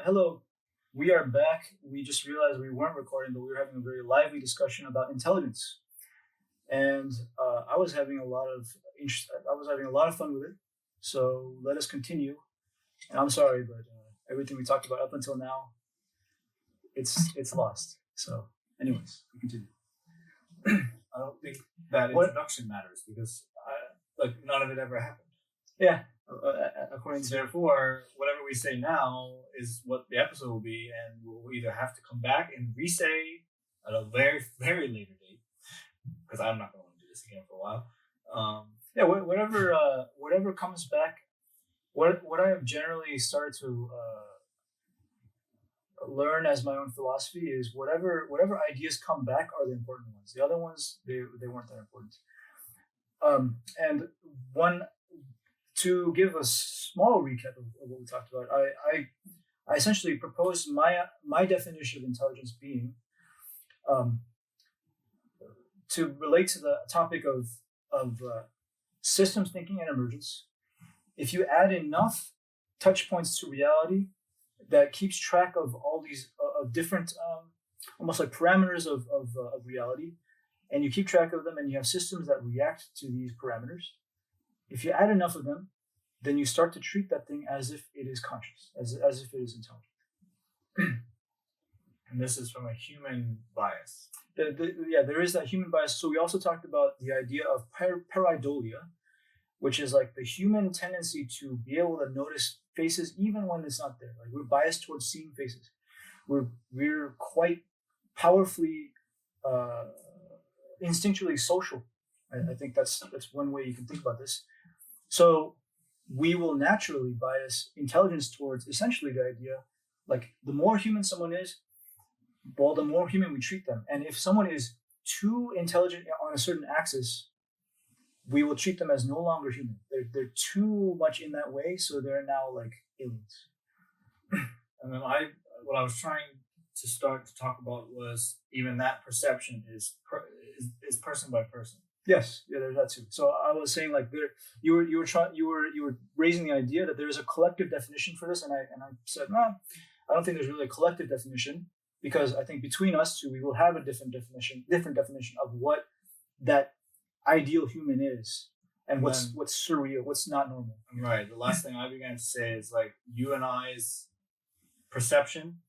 Hello, we are back. We just realized we weren't recording, but we were having a very lively discussion about intelligence, and I was having a lot of I was having a lot of fun with it. So let us continue. And I'm sorry, but everything we talked about up until now, it's lost. So, anyways, we continue. I don't think that introduction matters because none of it ever happened. Yeah, according to Therefore, whatever we say now is what the episode will be, and we'll either have to come back and re-say at a very, very later date, because I'm not going to want to do this again for a while. Whatever comes back. What I have generally started to learn as my own philosophy is whatever ideas come back are the important ones. The other ones they weren't that important. And one to give a small recap of what we talked about, I essentially proposed my definition of intelligence being to relate to the topic of systems thinking and emergence. If you add enough touch points to reality that keeps track of all these of different almost like parameters of reality, and you keep track of them, and you have systems that react to these parameters. If you add enough of them, then you start to treat that thing as if it is conscious, as if it is intelligent. And this is from a human bias. There is that human bias. So we also talked about the idea of pareidolia, which is like the human tendency to be able to notice faces even when it's not there. Like we're biased towards seeing faces. We're quite powerfully instinctually social. I think that's one way you can think about this. So we will naturally bias intelligence towards essentially the idea, like the more human someone is, well, the more human we treat them. And if someone is too intelligent on a certain axis, we will treat them as no longer human. They're too much in that way, so they're now like aliens. And then what I was trying to start to talk about was even that perception is person by person. Yes, yeah, there's that too. So I was saying like you were raising the idea that there is a collective definition for this, and I said I don't think there's really a collective definition, because I think between us two we will have a different definition of what that ideal human is, and what's surreal, what's not normal. Right. The last thing I began to say is like you and I's perception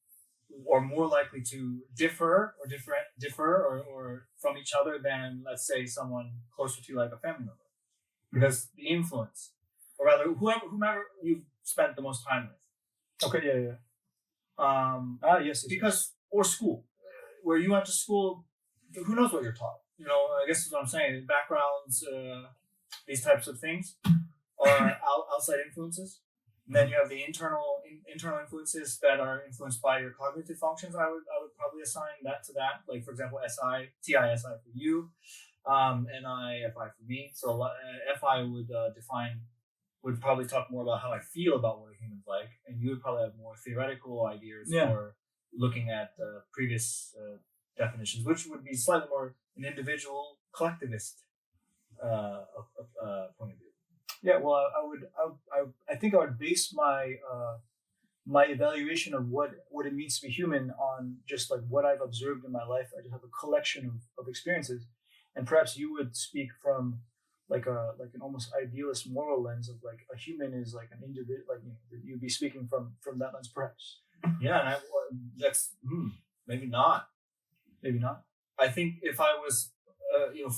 are more likely to differ or from each other than, let's say, someone closer to like a family member, because the influence, or rather whomever you've spent the most time with. Okay. Yes. Because or school, where you went to school, who knows what you're taught? I guess that's what I'm saying. Backgrounds, these types of things are outside influences. And then you have the internal influences that are influenced by your cognitive functions. I would probably assign that to that. Like, for example, TI, SI for you, NI, FI for me. So FI would probably talk more about how I feel about what a human's like, and you would probably have more theoretical ideas for looking at previous definitions, which would be slightly more an individual collectivist point of view. Yeah, well, I think I would base my my evaluation of what it means to be human on just like what I've observed in my life. I just have a collection of experiences, and perhaps you would speak from like an almost idealist moral lens of like a human is like an individual. Like you'd be speaking from that lens, perhaps. Yeah, and that's maybe not. Maybe not. I think if I was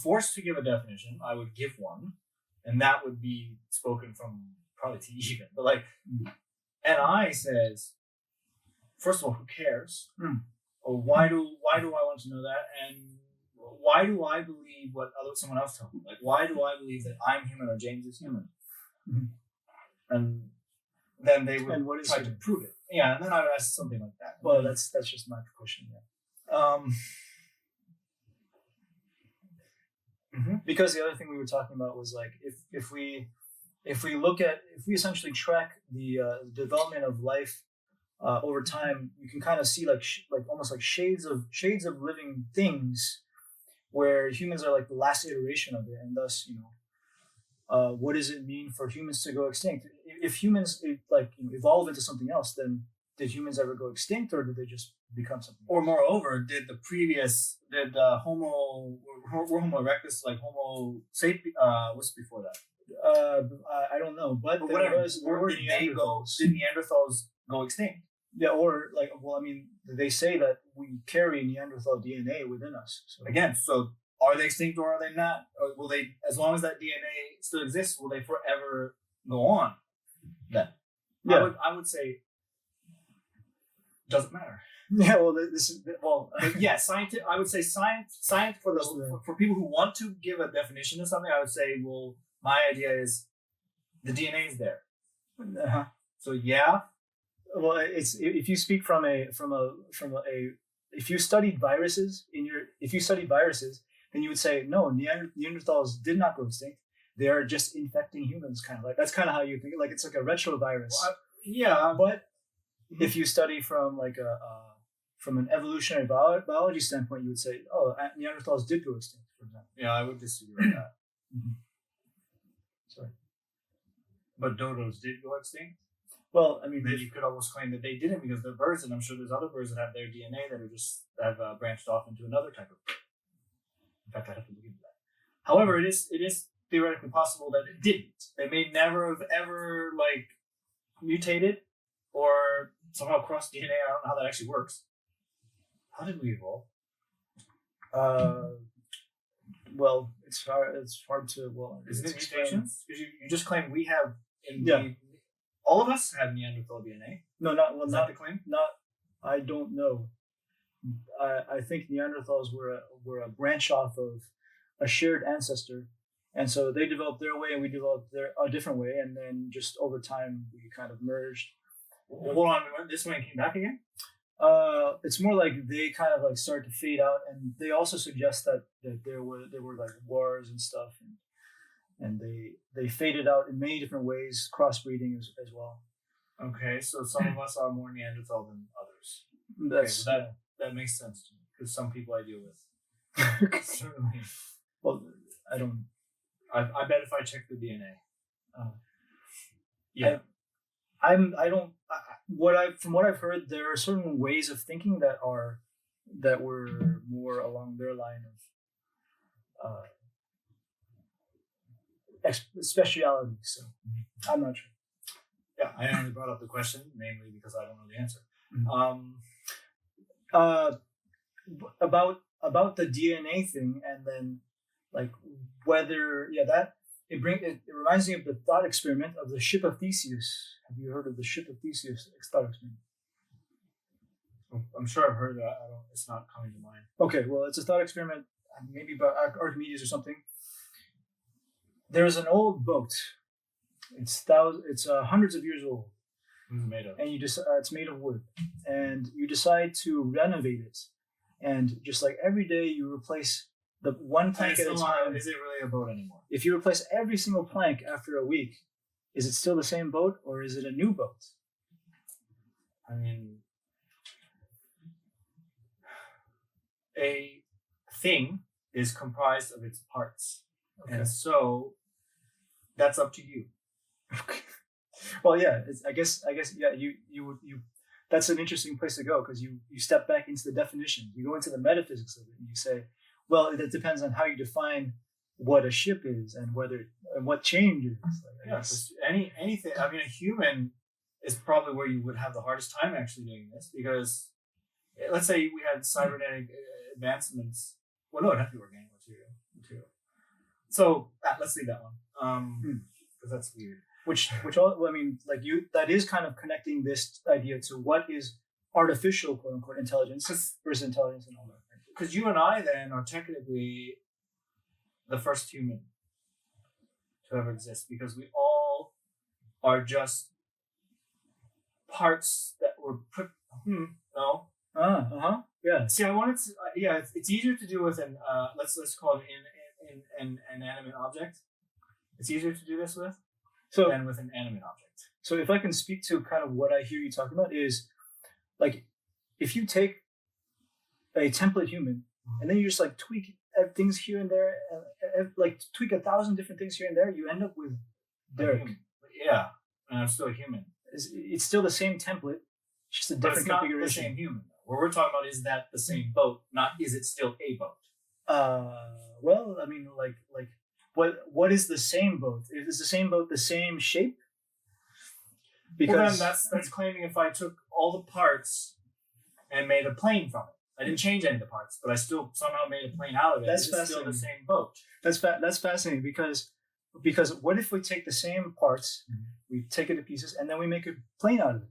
forced to give a definition, I would give one. And that would be spoken from probably to even. But like, NI says, first of all, who cares? Or why do I want to know that? And why do I believe what someone else tells me? Like, why do I believe that I'm human or James is human? And then they would try to prove it. Yeah, and then I would ask something like that. Well, that's just my question. Yeah. Because the other thing we were talking about was like if we essentially track the development of life over time, you can kind of see like almost like shades of living things, where humans are like the last iteration of it, and thus what does it mean for humans to go extinct? If humans evolve into something else, then did humans ever go extinct, or did they just become something? Or moreover, did Homo erectus, like Homo sapien, what's before that? I don't know, but there whatever. were Did Neanderthals go extinct? Yeah, or like, well, I mean, they say that we carry Neanderthal DNA within us. So Again, so are they extinct or are they not? Or will they, as long as that DNA still exists, will they forever go on? Then, yeah, I would say, doesn't matter. yeah. Well, this is But yeah, I would say science for people who want to give a definition of something. I would say, well, my idea is the DNA is there. Uh-huh. So yeah. Well, it's if you speak from a if you studied viruses then you would say no, Neanderthals did not go extinct. They are just infecting humans, kind of like that's kind of how you think. Like it's like a retrovirus. Well, yeah, but if you study from like from an evolutionary biology standpoint, you would say, oh, Neanderthals did go extinct, for example. Yeah, I would disagree with that. Sorry, but dodos did go extinct. Well, I mean, then you could almost claim that they didn't because they're birds, and I'm sure there's other birds that have their DNA that are just have branched off into another type of bird. In fact, I have to look into that. However, it is theoretically possible that it didn't. They may never have ever like mutated or somehow crossed DNA. I don't know how that actually works. How did we evolve? Well, it's hard to Isn't it mutations? Because you just claim we have all of us have Neanderthal DNA. No, Is that the claim? Not. I don't know. I think Neanderthals were a branch off of a shared ancestor, and so they developed their way, and we developed a different way, and then just over time we kind of merged. Well, hold on, this one came back again. It's more like they kind of like start to fade out, and they also suggest that there were like wars and stuff, and they faded out in many different ways, crossbreeding as well. Okay, so some of us are more Neanderthal than others. That's that makes sense to me because some people I deal with. Certainly. Well, I don't. I bet if I check the DNA. Yeah. From what I've heard, there are certain ways of thinking that were more along their line of speciality. So I'm not sure. Yeah, I only brought up the question mainly because I don't know the answer. About the DNA thing, and then like whether that it reminds me of the thought experiment of the ship of Theseus. Have you heard of the ship of Theseus thought experiment? I'm sure I've heard that. It's not coming to mind. Okay, well, it's a thought experiment, maybe about Archimedes or something. There's an old boat. It's hundreds of years old. What's it made of? And it's made of wood, and you decide to renovate it, and just like every day you replace the one plank at a time. Is it really a boat anymore? If you replace every single plank after a week, is it still the same boat or is it a new boat? I mean, a thing is comprised of its parts, and so that's up to you. Well, yeah, I guess, yeah. You that's an interesting place to go because you step back into the definition. You go into the metaphysics of it, and you say, well, it depends on how you define what a ship is and what change is. Anything. I mean, a human is probably where you would have the hardest time actually doing this because, let's say we had cybernetic advancements. Well, no, it'd have to be organic material. So let's leave that one because that's weird. Which all, I mean, like that is kind of connecting this idea to what is artificial, quote unquote, intelligence versus intelligence and all that. Because you and I then are technically the first human to ever exist because we all are just parts that were put. No. Yeah. See, I wanted to. It's easier to do with an let's call it an inanimate object. It's easier to do this with than with an animate object. So if I can speak to kind of what I hear you talking about is like if you take a template human and then you just like tweak things here and there, like tweak 1,000 different things here and there, you end up with Derek. Yeah, and I'm still a human. It's still the same template, It's just a But different it's not the configuration. same human. Though. What we're talking about is that the same boat, not is it still a boat? Well, I mean, like what is the same boat? Is the same boat the same shape? Well, then that's claiming if I took all the parts and made a plane from it. I didn't change any of the parts, but I still somehow made a plane out of it. That's Is it still the same boat? That's fascinating because what if we take the same parts, we take it to pieces, and then we make a plane out of it?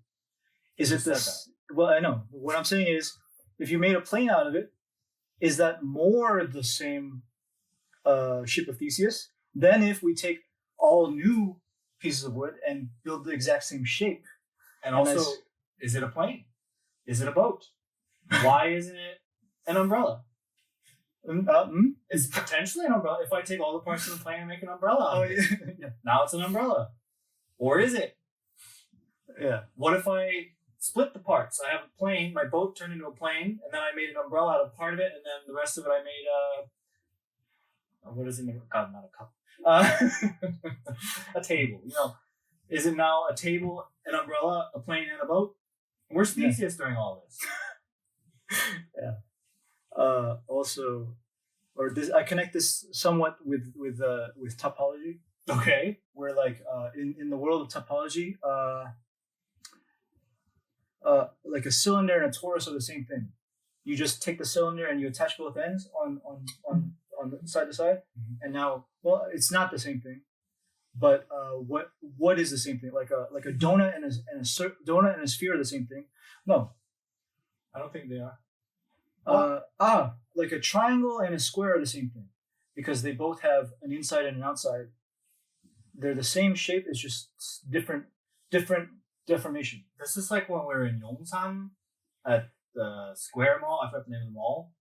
Is You it said this? Well, I know. What I'm saying is, if you made a plane out of it, is that more the same ship of Theseus than if we take all new pieces of wood and build the exact same shape? And also, is it a plane? Is it a boat? Why isn't it an umbrella? It's potentially an umbrella. If I take all the parts of the plane and make an umbrella out of it, yeah. now it's an umbrella. Or is it? Yeah. What if I split the parts? I have a plane, my boat turned into a plane, and then I made an umbrella out of part of it, and then the rest of it I made what is it? God, not a cup. A table. You know, is it now a table, an umbrella, a plane, and a boat? Where's Theseus during all this? Yeah. Also, or this, I connect this somewhat with topology. Okay. Where like in the world of topology, like a cylinder and a torus are the same thing. You just take the cylinder and you attach both ends on side to side, and now, well, it's not the same thing, but what is the same thing? Like a donut and a donut and a sphere are the same thing? No, I don't think they are. Like a triangle and a square are the same thing because they both have an inside and an outside. They're the same shape. It's just different deformation. This is like when we were in Yongsan at the Square Mall. I forgot the name of the mall,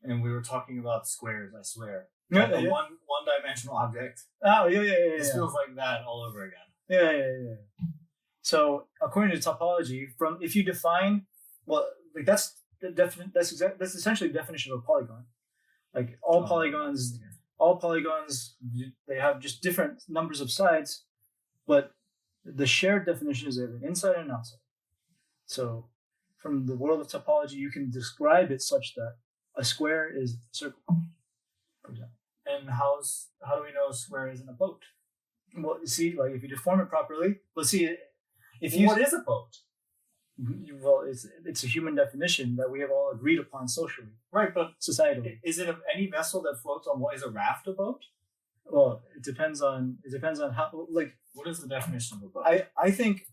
and we were talking about squares. I swear, like a one-dimensional object. Oh yeah. This feels like that all over again. Yeah. So according to topology, if you define, well, like that's essentially the definition of a polygon. Like all polygons, they have just different numbers of sides, but the shared definition is they have an inside and an outside. So from the world of topology, you can describe it such that a square is a circle, for example. And how do we know a square isn't a boat? Well, you see, like if you deform it properly, let's see, what is a boat? Well, it's a human definition that we have all agreed upon socially. Right, but societally. Is it any vessel that floats on what is a raft a boat? Well, it depends on how, like, what is the definition of a boat? I think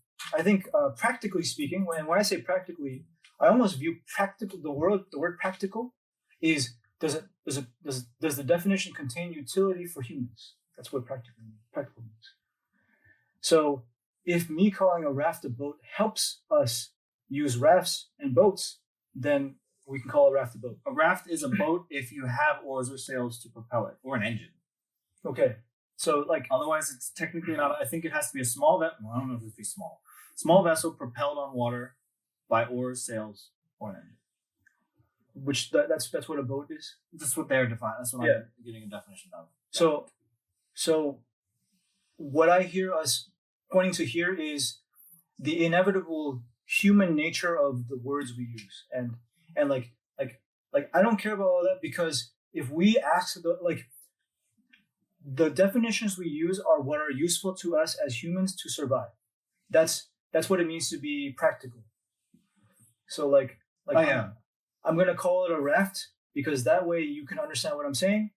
practically speaking, when I say practically, I almost view the word practical is does the definition contain utility for humans? That's what practical means. So if me calling a raft a boat helps us use rafts and boats, then we can call a raft a boat. A raft is a boat if you have oars or sails to propel it, or an engine. Okay. So like, otherwise it's technically not. I think it has to be a small vessel. Well, I don't know if it'd be small. Small vessel propelled on water by oars, sails, or an engine. Which that's what a boat is. That's what they're defining. That's what I'm getting a definition of. So what I hear us pointing to here is the inevitable human nature of the words we use, and like I don't care about all that, because if we ask the definitions we use are what are useful to us as humans to survive. That's what it means to be practical. So I'm going to call it a raft because that way you can understand what I'm saying,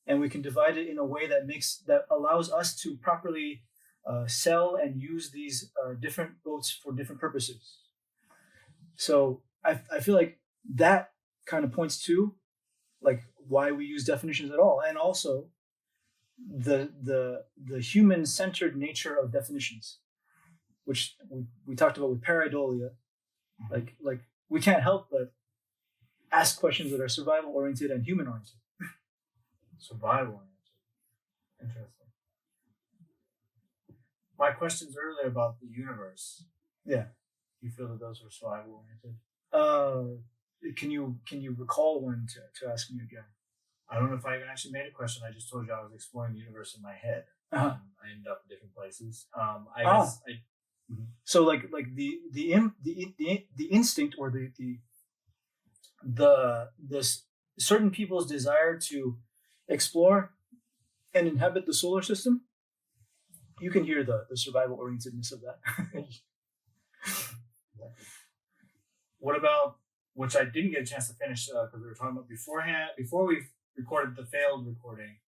and we can divide it in a way that allows us to properly sell and use these different boats for different purposes. So I feel like that kind of points to like why we use definitions at all, and also the human-centered nature of definitions, which we talked about with pareidolia. Like we can't help but ask questions that are survival-oriented and human-oriented. Survival-oriented. Interesting. My questions earlier about the universe. Yeah. You feel that those were survival-oriented? Can you recall one to ask me again? I don't know if I actually made a question. I just told you I was exploring the universe in my head. Uh-huh. I ended up in different places. I guess Mm-hmm. So like the instinct or the certain people's desire to explore and inhabit the solar system, you can hear the survival orientedness of that. What about, which I didn't get a chance to finish because we were talking about beforehand, before we recorded the failed recording,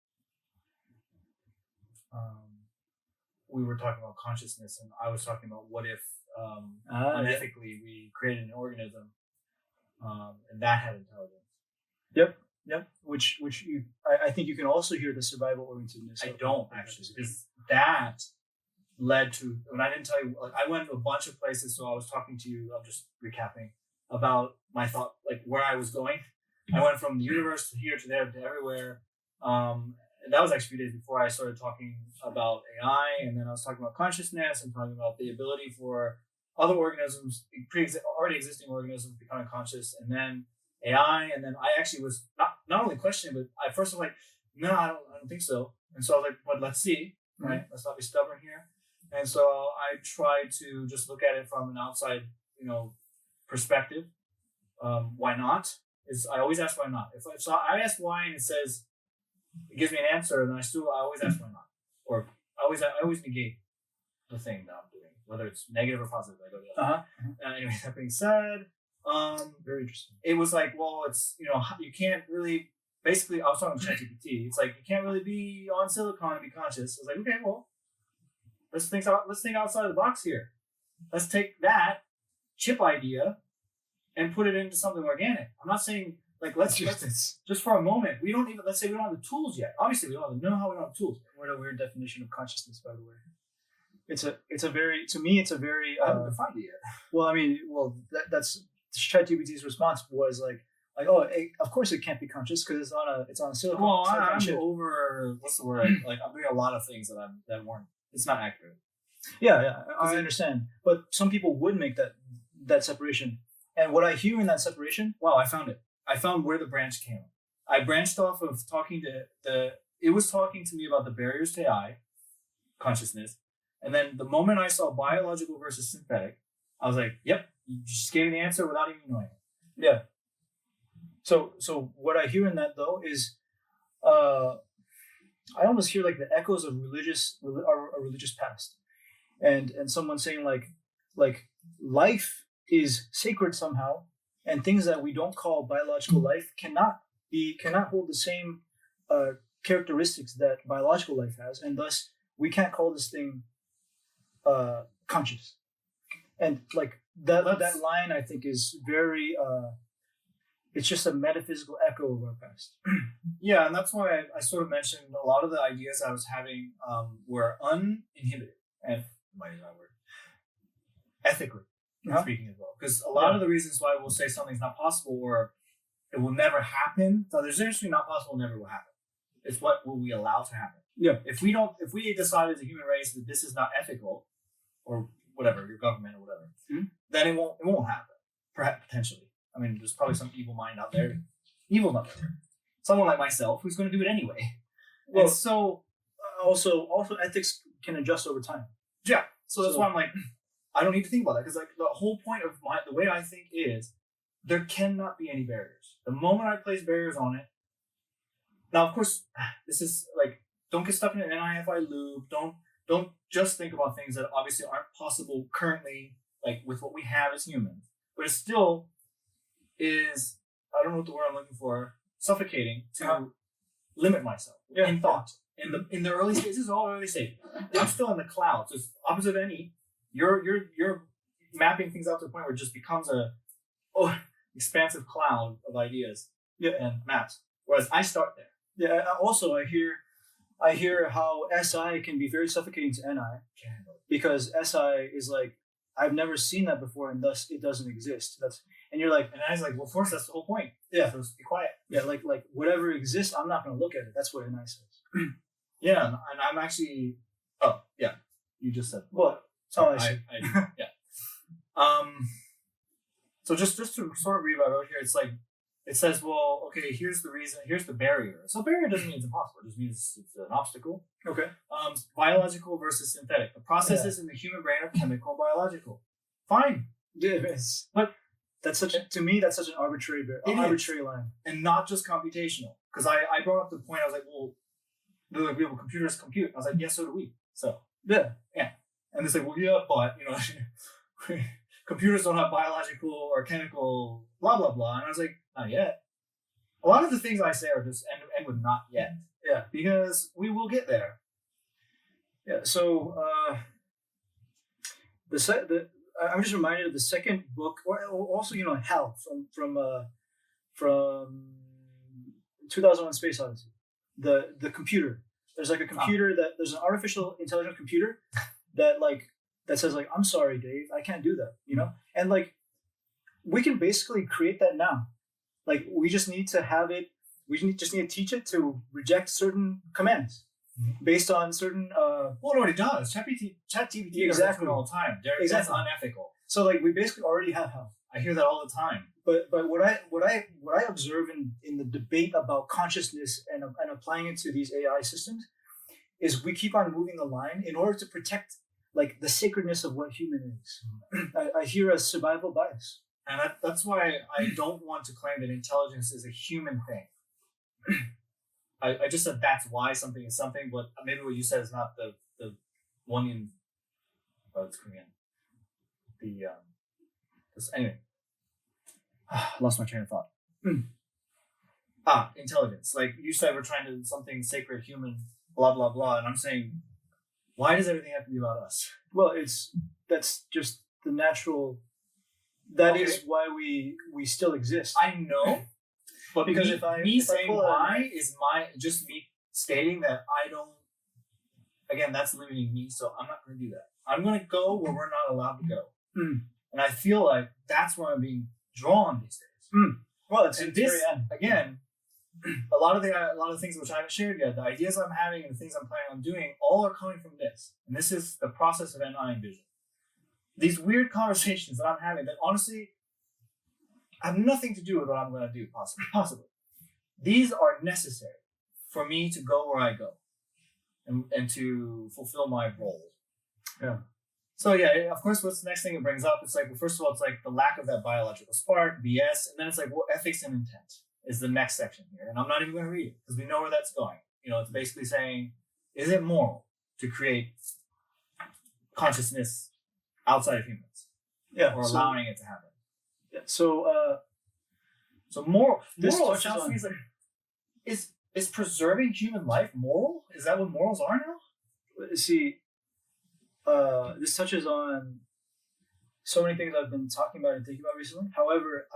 we were talking about consciousness, and I was talking about what if unethically we created an organism and that had intelligence. Yep. Which I think you can also hear the survival orientedness. I don't actually, because that led to, when I didn't tell you, like I went to a bunch of places. So I was talking to you, I'm just recapping about my thought, like where I was going. I went from the universe to here to there to everywhere. And that was actually a few days before I started talking about AI. And then I was talking about consciousness and talking about the ability for other organisms, already existing organisms, becoming conscious, and then AI. And then I actually was not only questioning, but I first was like, no, I don't think so. And so I was like, but let's see, right? Mm-hmm. Let's not be stubborn here. And so I tried to just look at it from an outside, perspective. Why not? I always ask why not. If so I ask why and it says, it gives me an answer, then I always ask why not. Or I always negate the thing that I'm doing, whether it's negative or positive. I go to the other. Anyway, that being said, very interesting. It was like, well, it's, you can't really, basically, I was talking to ChatGPT. It's like, you can't really be on silicon and be conscious. I was like, okay, well, let's think outside the box here. Let's take that chip idea and put it into something organic. I'm not saying, like, let's just for a moment, let's say we don't have the tools yet. Obviously, we don't have the know-how, we don't have tools. What a weird definition of consciousness, by the way. It's a very, to me, it's a very... I haven't defined it yet. Well, that's ChatGPT's response was like, oh, of course it can't be conscious because it's on a silicon. Well, I'm over, what's the word? Like, I'm doing a lot of things that weren't, it's not accurate. Yeah, I understand. But some people would make that separation. And what I hear in that separation... Wow, I found it. I found where the branch came. I branched off of talking to it was talking to me about the barriers to AI, consciousness. And then the moment I saw biological versus synthetic, I was like, yep, you just gave me the answer without even knowing it. Yeah. So what I hear in that, though, is I almost hear like the echoes of a religious past. And someone saying like life is sacred somehow, and things that we don't call biological life cannot hold the same characteristics that biological life has, and thus we can't call this thing conscious. And like that line, I think, is very it's just a metaphysical echo of our past. Yeah, and that's why I sort of mentioned a lot of the ideas I was having were uninhibited, and might use that word, ethically speaking as well. Because a lot of the reasons why we'll say something's not possible or it will never happen, so there's actually not possible, never will happen. It's what will we allow to happen. Yeah. If we decide as a human race that this is not ethical, or whatever, your government or whatever, then it won't happen. Perhaps potentially. I mean, there's probably some evil mind out there. Evil's not there. Someone like myself who's going to do it anyway. Well, and so also ethics can adjust over time. Yeah. So that's why I'm like, I don't need to think about that, because like the whole point of the way I think is there cannot be any barriers. The moment I place barriers on it, now of course this is like, don't get stuck in an NIFI loop. Don't just think about things that obviously aren't possible currently, like with what we have as humans. But it still is, I don't know what the word I'm looking for, suffocating to limit myself in thought. In the early stages, all early stages. I'm still in the clouds. It's opposite of any. You're mapping things out to the point where it just becomes a expansive cloud of ideas and maps. Whereas I start there. Yeah. Also, I hear how SI can be very suffocating to NI, because SI is like, I've never seen that before, and thus it doesn't exist. And you're like, and I was like, well, of course, that's the whole point. Yeah. So just be quiet. Yeah, like whatever exists, I'm not going to look at it. That's what NI says. Yeah, and I'm actually. Oh, yeah. You just said. Well, sorry, yeah. So just to sort of read what I wrote here, it's like it says, well, okay, here's the reason, here's the barrier. So barrier doesn't mean it's impossible. It just means it's an obstacle. Okay. Biological versus synthetic. The processes in the human brain are chemical and biological. Fine. Yeah, but that's such to me that's such an arbitrary line, and not just computational. Because I brought up the point. I was like, well, we have computers compute. I was like, yes, so do we. So yeah. And it's like, well, yeah, but computers don't have biological or chemical blah blah blah. And I was like, not yet. A lot of the things I say are just end with not yet. Yeah, because we will get there. Yeah. So I'm just reminded of the second book, or also Hal from 2001: Space Odyssey. The computer. There's like a computer there's an artificial intelligent computer that says like, I'm sorry, Dave, I can't do that. And like we can basically create that now. Like we just need to have it. Just need to teach it to reject certain commands based on certain. Well, it already does. ChatGPT exactly all the time. Exactly. That's unethical. So like we basically already have Hal. I hear that all the time. But what I observe in the debate about consciousness and applying it to these AI systems is we keep on moving the line in order to protect like the sacredness of what human is. I hear a survival bias. And that's why I don't want to claim that intelligence is a human thing. I just said that's why something is something, but maybe what you said is not the one in. Oh, it's Korean. Anyway, lost my train of thought. Intelligence. Like you said, we're trying to do something sacred, human, blah blah blah, and I'm saying, why does everything have to be about us? Well, that's just the natural. That is why we still exist. I know, but because me saying why is me stating that I don't. Again, that's limiting me, so I'm not going to do that. I'm going to go where we're not allowed to go, and I feel like that's where I'm being drawn these days. Well, it's this again. A lot of the things which I haven't shared yet, the ideas I'm having and the things I'm planning on doing, all are coming from this, and this is the process of NI vision. These weird conversations that I'm having that honestly have nothing to do with what I'm going to do, possibly. These are necessary for me to go where I go and to fulfill my role. Yeah. So yeah, of course, what's the next thing it brings up? It's like, well, first of all, it's like the lack of that biological spark, BS, and then it's like, well, ethics and intent is the next section here. And I'm not even going to read it because we know where that's going. It's basically saying, is it moral to create consciousness outside of humans? Yeah. Or allowing it to happen. Yeah. So moral sounds to me like, is preserving human life moral? Is that what morals are now? See, this touches on so many things I've been talking about and thinking about recently. However,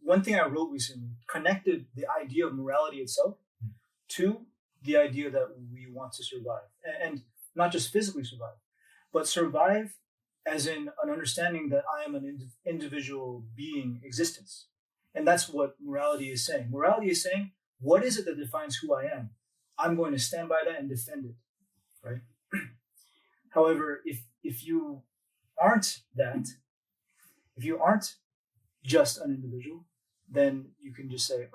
one thing I wrote recently connected the idea of morality itself to the idea that we want to survive, and not just physically survive, but survive as in an understanding that I am an individual being existence. And that's what morality is saying. Morality is saying, what is it that defines who I am? I'm going to stand by that and defend it, right? However, if you aren't that, if you aren't just an individual, then you can just say,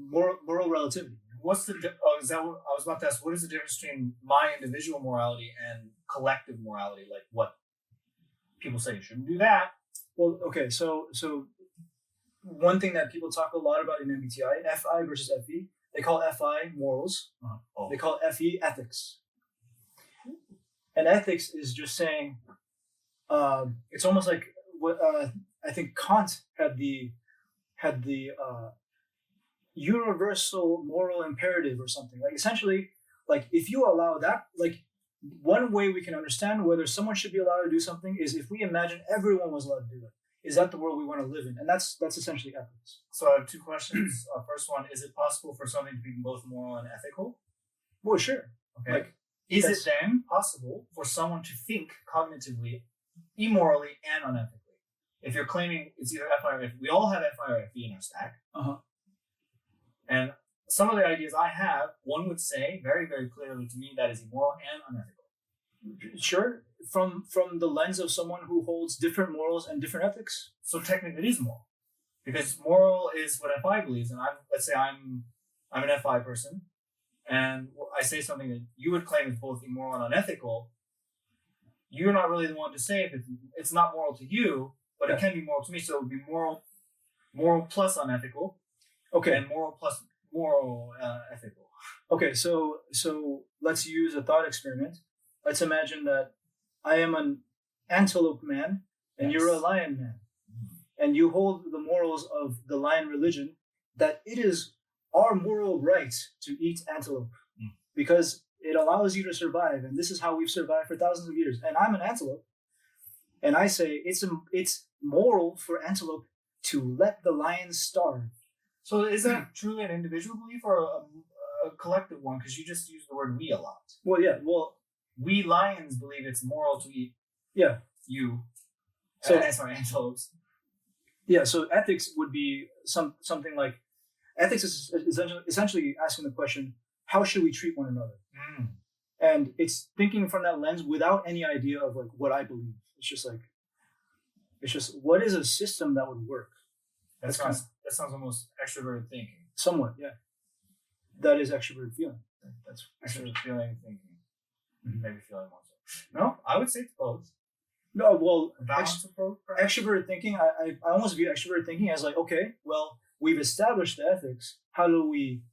moral relativity. Is that what I was about to ask? What is the difference between my individual morality and collective morality? Like what people say you shouldn't do that. Well, okay, so one thing that people talk a lot about in MBTI, FI versus FE, they call FI morals. They call FE ethics. And ethics is just saying, it's almost like what I think Kant had the universal moral imperative or something. Like essentially, like if you allow that, like one way we can understand whether someone should be allowed to do something is if we imagine everyone was allowed to do that. Is that the world we want to live in? And that's essentially ethics. So I have two questions. First one, is it possible for something to be both moral and ethical? Well, sure. Okay. Like, is it then possible for someone to think cognitively, immorally, and unethically? If you're claiming it's either FI or FE, we all have FI or FE in our stack. And some of the ideas I have, one would say very, very clearly to me that is immoral and unethical. Sure. From the lens of someone who holds different morals and different ethics. So technically it is moral. Because moral is what FI believes, and let's say I'm an FI person, and I say something that you would claim is both immoral and unethical. You're not really the one to say if it's not moral to you, but it can be moral to me. So it would be moral plus unethical, and moral plus ethical. Okay, so let's use a thought experiment. Let's imagine that I am an antelope man and you're a lion man. And you hold the morals of the lion religion that it is our moral right to eat antelope because it allows you to survive. And this is how we've survived for thousands of years. And I'm an antelope. And I say it's moral for antelope to let the lion starve. So is that truly an individual belief or a collective one? Because you just use the word we a lot. Well, yeah. Well, we lions believe it's moral to eat you. So sorry, antelopes. Yeah, so ethics would be something like, ethics is essentially asking the question, how should we treat one another? And it's thinking from that lens without any idea of like what I believe. It's just what is a system that would work? That sounds almost extroverted thinking. Somewhat, yeah. That is extroverted feeling. That's extroverted feeling thinking. Maybe feeling more so. No, I would say it's both. No, well, extroverted thinking, I almost view extroverted thinking as like, okay, well, we've established the ethics. How do we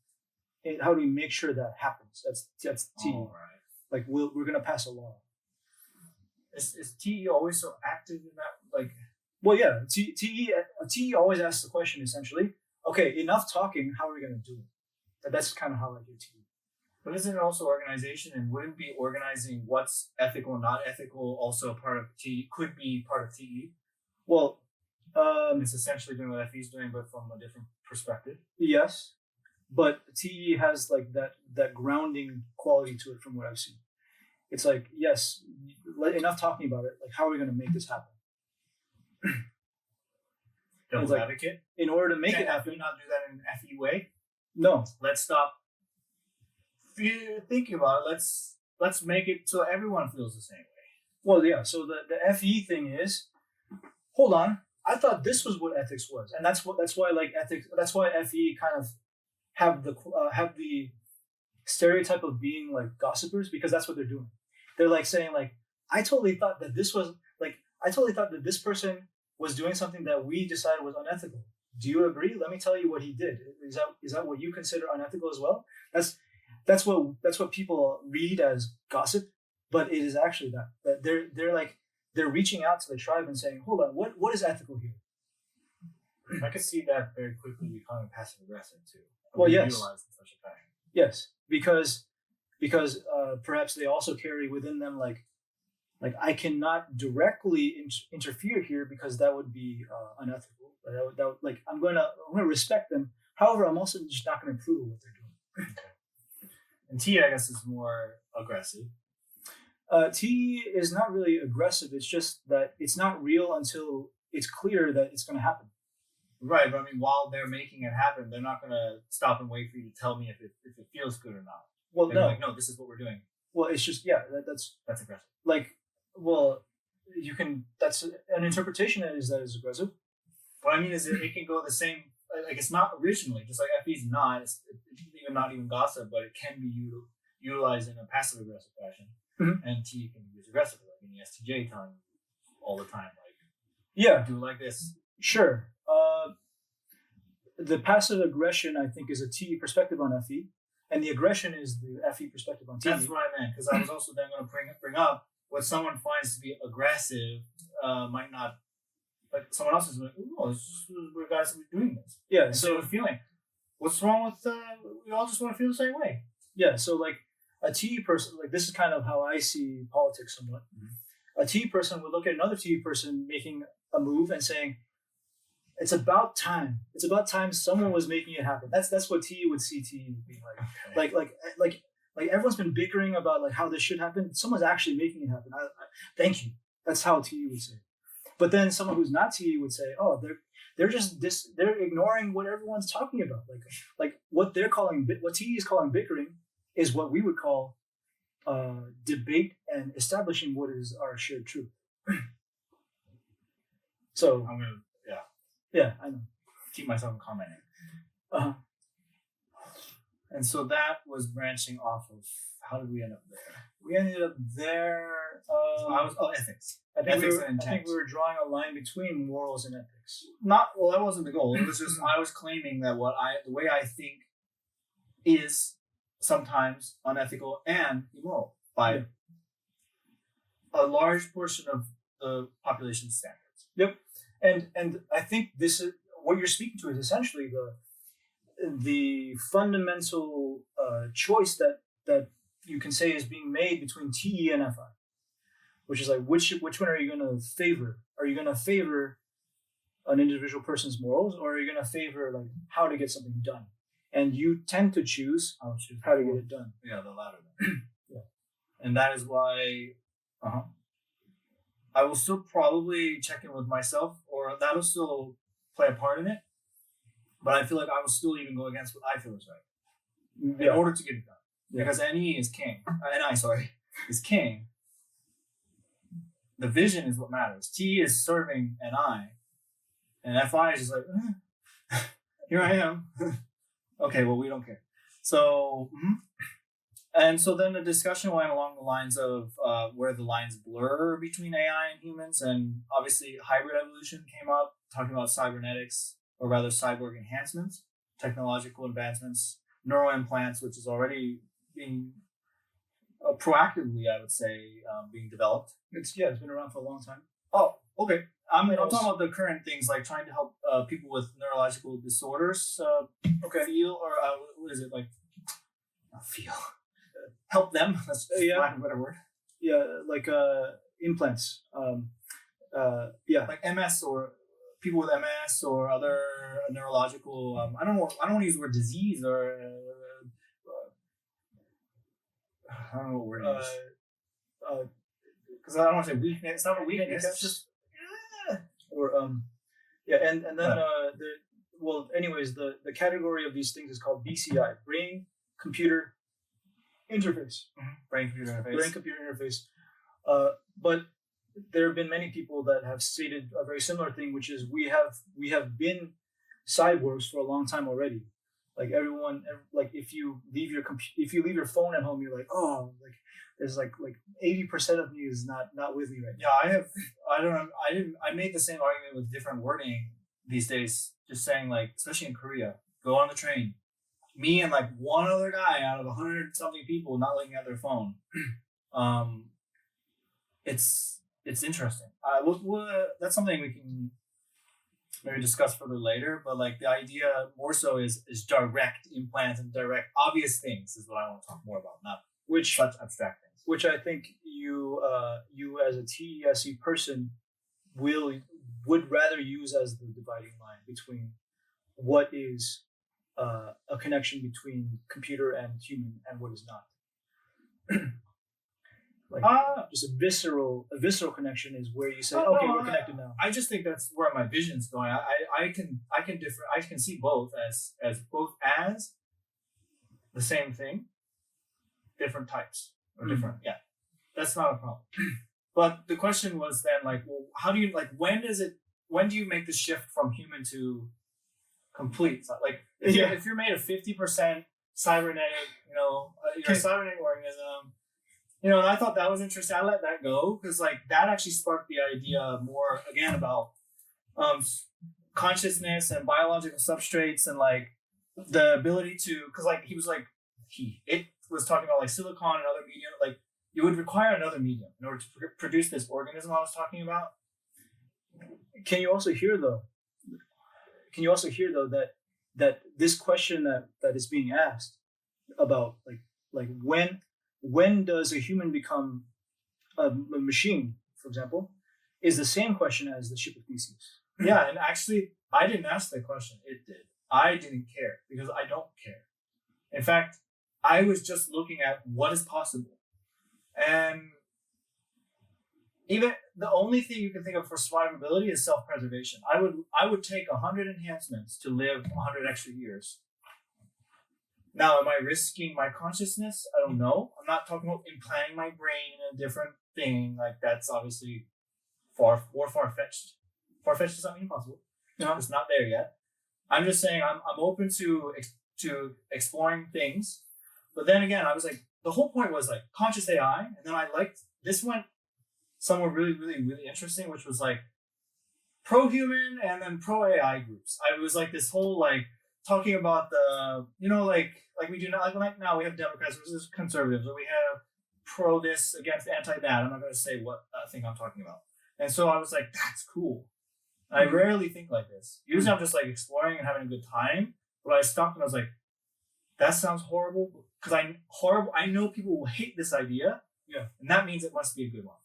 make sure that happens? That's T. All right. Like we're gonna pass a law. Is TE always so active in that? Like, well, yeah, TE always asks the question essentially. Okay, enough talking. How are we gonna do it? That's kind of how I do TE. But isn't it also organization, and wouldn't be organizing what's ethical and not ethical also part of TE? Could be part of TE. Well, it's essentially doing what FE is doing, but from a different perspective. Yes, but TE has like that grounding quality to it from what I've seen. It's like, yes, enough talking about it. Like, how are we going to make this happen? Devil's advocate. In order to make it happen, not do that in an FE way. No, let's stop thinking about it. Let's make it so everyone feels the same way. Well, yeah. So the FE thing is, hold on. I thought this was what ethics was, and that's why like ethics. That's why FE kind of have the stereotype of being like gossipers, because that's what they're doing. They're like saying like, I totally thought that this person was doing something that we decided was unethical. Do you agree? Let me tell you what he did. Is that what you consider unethical as well? That's what people read as gossip, but it is actually that they're reaching out to the tribe and saying, hold on, what is ethical here? I could see that very quickly becoming passive aggressive too. Well, yes. Utilized in such a fashion. Yes, because perhaps they also carry within them like I cannot directly interfere here because that would be unethical. That would, like I'm going to respect them. However, I'm also just not going to approve of what they're doing. And T, I guess, is more aggressive. T is not really aggressive. It's just that it's not real until it's clear that it's going to happen. Right, but I mean, while they're making it happen, they're not going to stop and wait for you to tell me if it feels good or not. Well, they're like, no, this is what we're doing. Well, it's just that's aggressive. Like, well, you can. That's an interpretation that is aggressive. What I mean is, it can go the same. Like, it's not originally just like FE's not. It's not even gossip, but it can be utilized in a passive aggressive fashion. Mm-hmm. And T can be used aggressively, like in the STJ telling you all the time, like, do it like this. Sure. The passive aggression, I think, is a T perspective on FE, and the aggression is the FE perspective on T. That's what I meant, because I was also then going to bring up what someone finds to be aggressive might not, like someone else is like, oh, this is we're guys are doing this. Yeah. And so feeling, what's wrong with? We all just want to feel the same way. Yeah. So like a T person, like this is kind of how I see politics somewhat. Mm-hmm. A T person would look at another T person making a move and saying, it's about time. It's about time someone was making it happen. That's what T would see T being like. Okay. Like everyone's been bickering about like how this should happen. Someone's actually making it happen. I thank you. That's how T would say. But then someone who's not T would say, oh, they're ignoring what everyone's talking about. Like what T is calling bickering is what we would call debate and establishing what is our shared truth. So I'm gonna. Yeah, I know. keep myself from commenting. Uh-huh. And so that was branching off of, how did we end up there? We ended up there. Ethics. I think Ethics we and intent. were drawing a line between morals and ethics. That wasn't the goal. It was just I was claiming that the way I think is sometimes unethical and immoral by a large portion of the population's standards. Yep. And I think this is what you're speaking to is essentially the fundamental choice that you can say is being made between TE and FI, which is like which one are you going to favor? Are you going to favor an individual person's morals, or are you going to favor like how to get something done? And you tend to choose how to get it done. Yeah, the latter. Yeah, and that is why I will still probably check in with myself, or that'll still play a part in it. But I feel like I will still even go against what I feel is right in order to get it done. Yeah. Because NE is king. Is king. The vision is what matters. T is serving NI. And FI is just like, here I am. Okay, well, we don't care. So, and so then the discussion went along the lines of where the lines blur between AI and humans. And obviously, hybrid evolution came up, talking about cybernetics, or rather cyborg enhancements, technological advancements, neural implants, which is already being proactively, I would say, being developed. It's been around for a long time. Oh, okay. I'm talking about the current things, like trying to help people with neurological disorders feel, or what is it, like, not feel, help them, that's lack of a better word. Yeah, like implants. Like MS, or people with MS or other neurological, I don't want to use the word disease, or I don't know what word it is. Because I don't want to say weakness. It's not a weakness. It's just and then the category of these things is called BCI, brain computer interface. Brain computer interface. But there have been many people that have stated a very similar thing, which is we have been cyborgs for a long time already. Like everyone, like if you leave your phone at home, you're like, oh, like there's like 80% of me is not with me right now. Yeah, I made the same argument with different wording these days, just saying, like, especially in Korea, go on the train, me and like one other guy out of 100 something people not looking at their phone. It's interesting. That's something we can maybe discuss further later, but like the idea more so is direct implants and direct obvious things is what I want to talk more about, not such abstract things. Which I think you as a TESE person would rather use as the dividing line between what is a connection between computer and human and what is not. Just a visceral connection is where you say, we're connected now. I just think that's where my vision's going. I can see both as the same thing, different types or different. Yeah, that's not a problem. But the question was then, like, well, how do you, like, when do you make the shift from human to complete? Like, if you're made of 50% cybernetic, you're a cybernetic organism. And I thought that was interesting. I let that go because, like, that actually sparked the idea more, again, about consciousness and biological substrates and, like, the ability to, because, like, it was talking about, like, silicon and other medium. Like, it would require another medium in order to produce this organism I was talking about. Can you also hear, though, that this question that is being asked about, like when does a human become a machine, for example, is the same question as the ship of Theseus. Yeah, and actually, I didn't ask that question. It did. I didn't care because I don't care. In fact, I was just looking at what is possible. And even the only thing you can think of for survivability is self-preservation. I would take 100 enhancements to live 100 extra years. Now, am I risking my consciousness? I don't know. I'm not talking about implanting my brain in a different thing. Like, that's obviously far-fetched. Far-fetched does not mean impossible. No. It's not there yet. I'm just saying I'm open to exploring things. But then again, I was like, the whole point was like conscious AI, and then I liked this went somewhere really, really, really interesting, which was like pro-human and then pro-AI groups. I was like this whole like talking about the, like we do not like now we have Democrats versus conservatives, or we have pro this against anti that. I'm not going to say what thing I'm talking about. And so I was like, that's cool. I rarely think like this. Usually I'm just like exploring and having a good time. But I stopped and I was like, that sounds horrible. Because I know people will hate this idea. Yeah. And that means it must be a good one.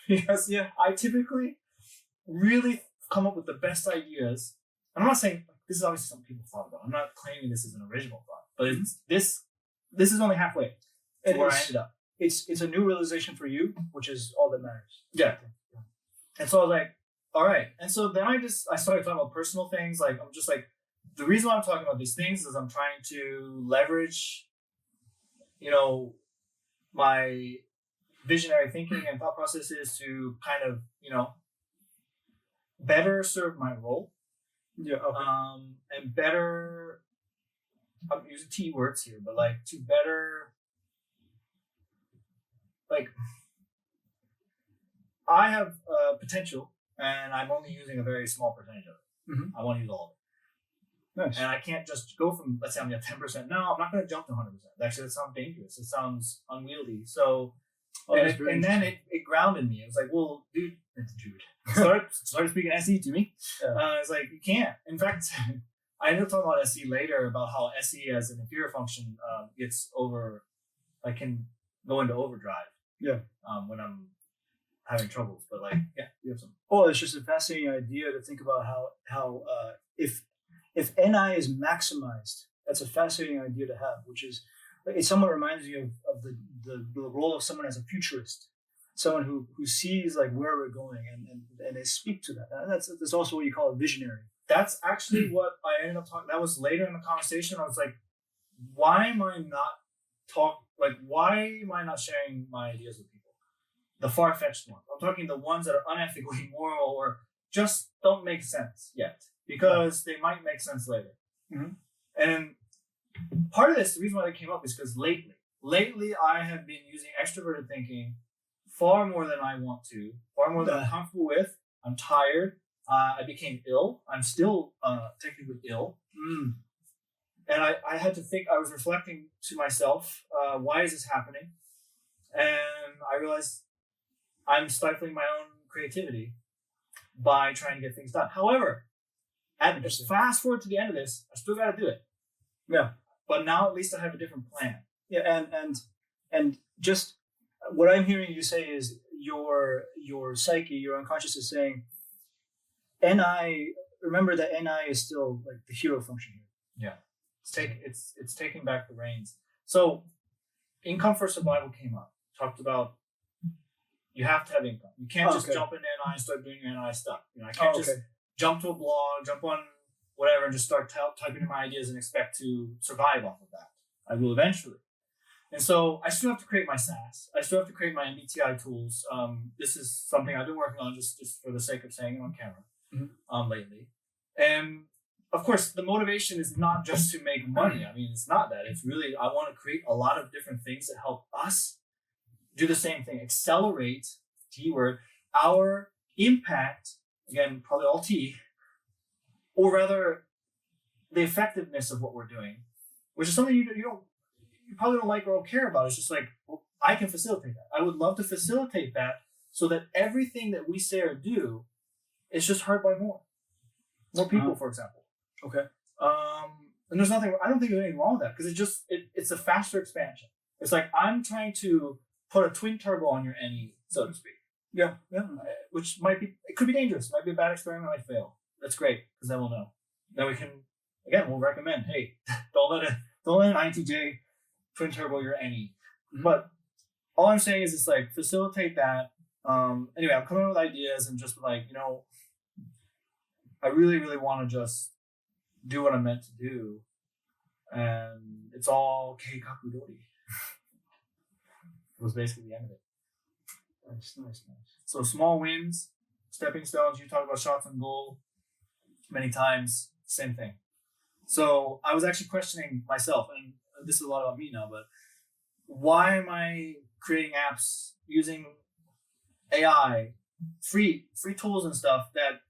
Because I typically really come up with the best ideas. And I'm not saying this is obviously something people thought about. I'm not claiming this is an original thought. But it's, this is only halfway to where I ended up. It's a new realization for you, which is all that matters. Yeah. And so I was like, all right. And so then I started talking about personal things. Like, I'm just like, the reason why I'm talking about these things is I'm trying to leverage, my visionary thinking and thought processes to kind of, better serve my role. Yeah. Okay. And better, I'm using T words here, but like to better, like, I have potential, and I'm only using a very small percentage of it. Mm-hmm. I want to use all of it. Nice. And I can't just go from, let's say I'm at 10%. No, I'm not going to jump to 100%. Actually, that sounds dangerous. It sounds unwieldy. So, and then it grounded me. It was like, well, dude. Started speaking SE to me. Yeah. It's like, you can't. In fact, I ended up talking about SE later, about how SE as an inferior function can go into overdrive. Yeah. When I'm having troubles. But like, yeah, you have some. Oh, it's just a fascinating idea to think about how if NI is maximized, that's a fascinating idea to have, which is, it somewhat reminds me of the role of someone as a futurist, someone who sees like where we're going and they speak to that. And that's also what you call a visionary. That's actually what I ended up talking. That was later in the conversation. I was like, why am I not sharing my ideas with people? The far-fetched ones. I'm talking the ones that are unethically immoral or just don't make sense yet, because they might make sense later. Mm-hmm. And part of this, the reason why they came up is because lately I have been using extroverted thinking far more than I want to, far more than I'm comfortable with. I'm tired. I became ill. I'm still technically ill. And I had to think, I was reflecting to myself, why is this happening? And I realized I'm stifling my own creativity by trying to get things done. However, fast forward to the end of this, I still got to do it. Yeah. But now at least I have a different plan. Yeah, and just what I'm hearing you say is your psyche, your unconscious is saying, NI. Remember that NI is still like the hero function here. Yeah, it's taking back the reins. So, income for survival came up. Talked about you have to have income. You can't just jump into NI and start doing your NI stuff. I can't just jump to a blog, jump on whatever, and just start typing in my ideas and expect to survive off of that. I will eventually. And so I still have to create my SaaS. I still have to create my MBTI tools. This is something I've been working on just for the sake of saying it on camera lately. And of course, the motivation is not just to make money. I mean, it's not that. It's really, I want to create a lot of different things that help us do the same thing, accelerate, T word, our impact, again, probably all T, or rather the effectiveness of what we're doing, which is something you probably don't like or don't care about. It's just like, well, I can facilitate that. I would love to facilitate that so that everything that we say or do is just heard by more people, for example. Okay. And there's nothing, I don't think there's anything wrong with that, because it's a faster expansion. It's like I'm trying to put a twin turbo on your NE, so to speak. Yeah. Which it could be dangerous. It might be a bad experiment, might fail. That's great, because then we'll know. Then we can, again, we'll recommend, hey, don't let an INTJ twin turbo your NE. Mm-hmm. But all I'm saying is it's like facilitate that. Anyway, I'm coming up with ideas and just like, I really, really want to just do what I'm meant to do. And it's all Keikaku-Doori. It was basically the end of it. Nice. So small wins, stepping stones. You talk about shots on goal many times. Same thing. So I was actually questioning myself, and this is a lot about me now, but why am I creating apps using AI, free tools and stuff that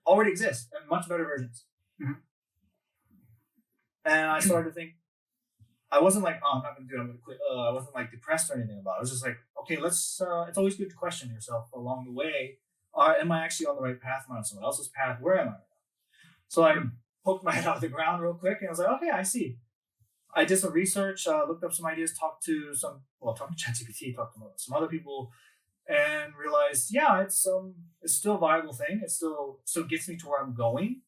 already exist and much better versions? Mhm. And I started to think, I wasn't like, oh, I'm not going to do it, I'm going to quit. I wasn't like depressed or anything about it. I was just like, okay, let's, it's always good to question yourself along the way. Am I actually on the right path? Am I on someone else's path? Where am I? So I poked my head out of the ground real quick and I was like, okay, I see. I did some research, looked up some ideas, talked to ChatGPT, talked to some other people, and realized, yeah, it's still a viable thing. It still gets me to where I'm going.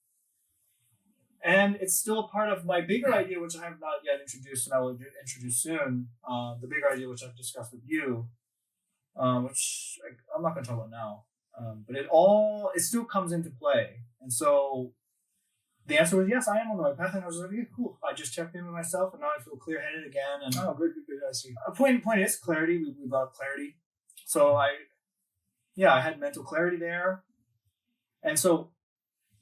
And it's still a part of my bigger idea, which I have not yet introduced, and I will introduce soon. The bigger idea, which I've discussed with you, which I'm not going to talk about now. But it still comes into play. And so the answer was yes, I am on the right path. And I was like, yeah, cool. I just checked in with myself, and now I feel clear-headed again. And good. I see. Point is clarity. We brought clarity. So I had mental clarity there. And so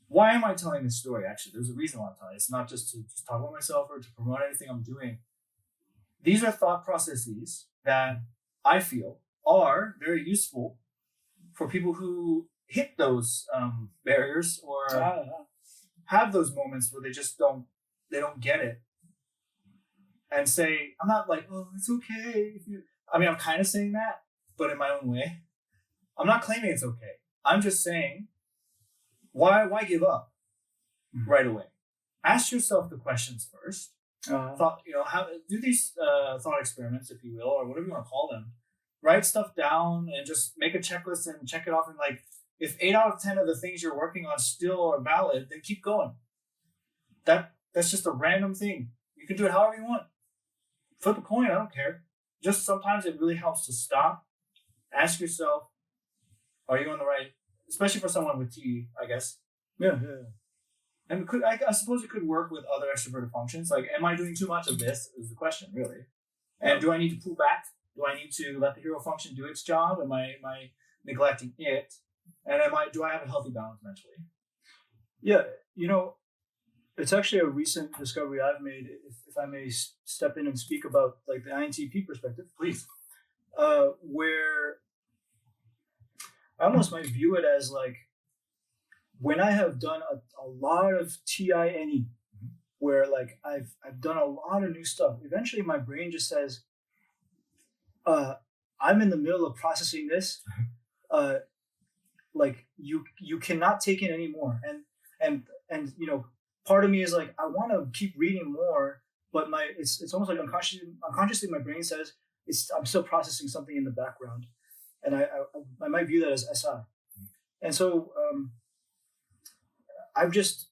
why am I telling this story? Actually, there's a reason why I'm telling it. It's not just to talk about myself or to promote anything I'm doing. These are thought processes that I feel are very useful for people who hit those barriers or have those moments where they just don't get it, and say, I'm not like, oh, it's okay. I'm kind of saying that, but in my own way. I'm not claiming it's okay. I'm just saying, why give up right away? Ask yourself the questions first. Do these thought experiments, if you will, or whatever you want to call them. Write stuff down and just make a checklist and check it off. And like, if 8 out of 10 of the things you're working on still are valid, then keep going. That's just a random thing. You can do it however you want. Flip a coin, I don't care. Just sometimes it really helps to stop, ask yourself, are you on the right, especially for someone with T, I guess. Yeah. And I suppose it could work with other extroverted functions. Like, am I doing too much of this is the question, really. And do I need to pull back? Do I need to let the hero function do its job? Am I neglecting it? And do I have a healthy balance mentally? Yeah, it's actually a recent discovery I've made. If I may step in and speak about like the INTP perspective, please. Where I almost might view it as like when I have done a lot of TINE, where like I've done a lot of new stuff. Eventually, my brain just says, "I'm in the middle of processing this. Like you cannot take it anymore." And part of me is like, I want to keep reading more, but it's almost like unconsciously my brain says I'm still processing something in the background, and I might view that as SI. And so I've just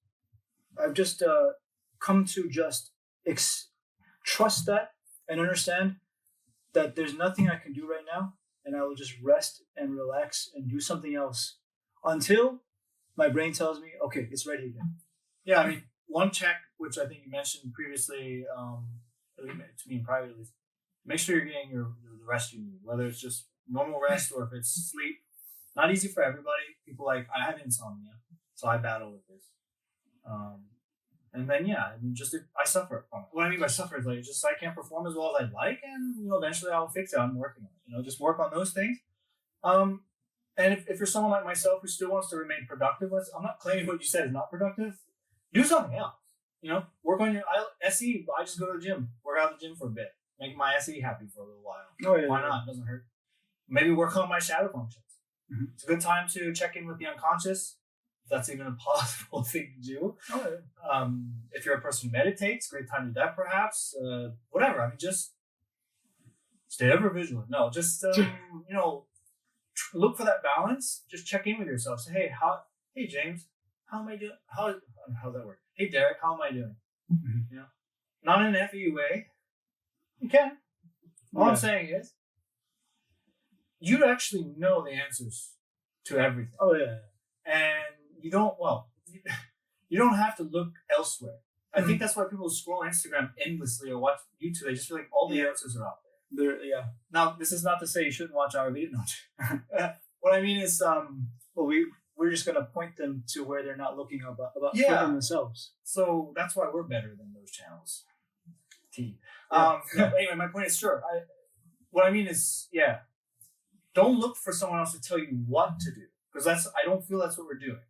come to just trust that and understand that there's nothing I can do right now, and I will just rest and relax and do something else until my brain tells me, okay, it's ready again. Yeah, one check, which I think you mentioned previously to me in private, is make sure you're getting the rest you need, whether it's just normal rest or if it's sleep. Not easy for everybody. People I have insomnia, so I battle with this. And then I suffer from it. What I mean by suffer is like just I can't perform as well as I'd like, and eventually I'll fix it. I'm working on it. Just work on those things. And if you're someone like myself who still wants to remain productive, I'm not claiming what you said is not productive. Do something else. Work on your SE. I just go to the gym, work out at the gym for a bit, make my SE happy for a little while. Oh, yeah, Why not? It doesn't hurt. Maybe work on my shadow functions. Mm-hmm. It's a good time to check in with the unconscious, if that's even a possible thing to do. Oh, yeah. If you're a person who meditates, great time to do that perhaps. Whatever. Just stay ever vigilant. No, just look for that balance. Just check in with yourself. Say, hey James, how am I doing? How's that work? Hey Derek, how am I doing? Mm-hmm. Not in an FEU way. You can. All I'm saying is, you actually know the answers to everything. Oh yeah. And you don't have to look elsewhere. I think that's why people scroll Instagram endlessly or watch YouTube. They just feel like all the answers are out there. Now, this is not to say you shouldn't watch our video. What I mean is, we're just gonna point them to where they're not looking about Yeah. for themselves. So that's why we're better than those channels. T. Yeah. No, anyway, my point is sure. What I mean is, yeah, don't look for someone else to tell you what to do, because I don't feel that's what we're doing.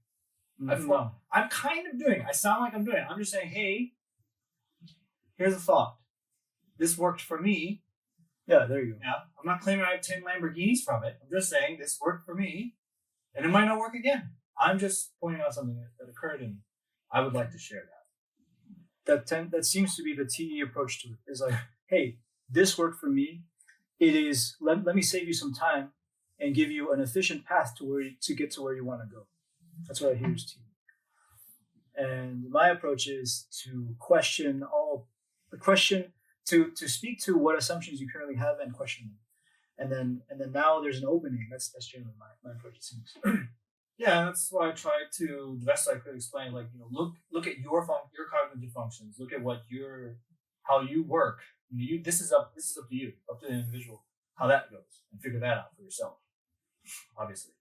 No. I'm kind of doing it. I sound like I'm doing it. I'm just saying, hey, here's a thought. This worked for me. Yeah, there you go. Yeah, I'm not claiming I have 10 Lamborghinis from it. I'm just saying this worked for me, and it might not work again. I'm just pointing out something that occurred, and I would like to share that. That seems to be the TE approach to it. Is like, hey, this worked for me. It is let me save you some time and give you an efficient path to get to where you want to go. That's what I hear is TE. And my approach is to to speak to what assumptions you currently have and question them. And then now there's an opening. That's generally my approach, it seems. Yeah, that's why I tried to the best I could explain. Like, look at your cognitive functions. Look at how you work. This is up to you, up to the individual, how that goes, and figure that out for yourself. Obviously.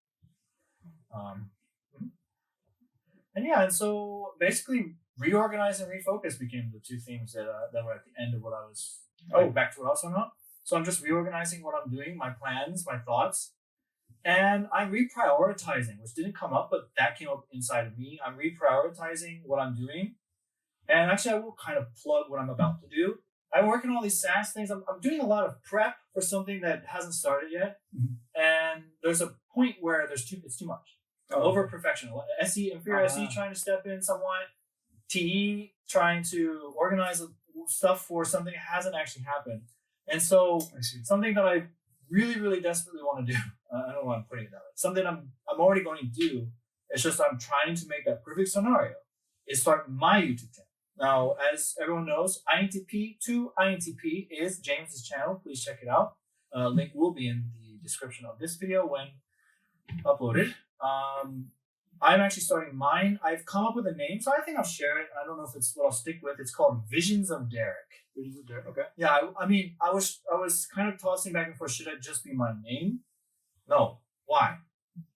And so basically, reorganize and refocus became the two themes that were at the end of what I was. Back to what I was talking about. So I'm just reorganizing what I'm doing, my plans, my thoughts. And I'm reprioritizing, which didn't come up, but that came up inside of me. I'm reprioritizing what I'm doing. And actually, I will kind of plug what I'm about to do. I'm working on all these SaaS things. I'm doing a lot of prep for something that hasn't started yet. Mm-hmm. And there's a point where it's too much. Over perfection. Inferior SE trying to step in somewhat. TE trying to organize stuff for something that hasn't actually happened. And so something that I really, really desperately want to do. I don't know why I'm putting it that way. Something I'm already going to do. It's just I'm trying to make that perfect scenario. Is start my YouTube channel. Now, as everyone knows, INTP to INTP is James's channel. Please check it out. Link will be in the description of this video when uploaded. I'm actually starting mine. I've come up with a name, so I think I'll share it. I don't know if it's what I'll stick with. It's called Visions of Derek. Visions of Derek. Okay. Yeah, I mean, I was kind of tossing back and forth. Should it just be my name? No. Why?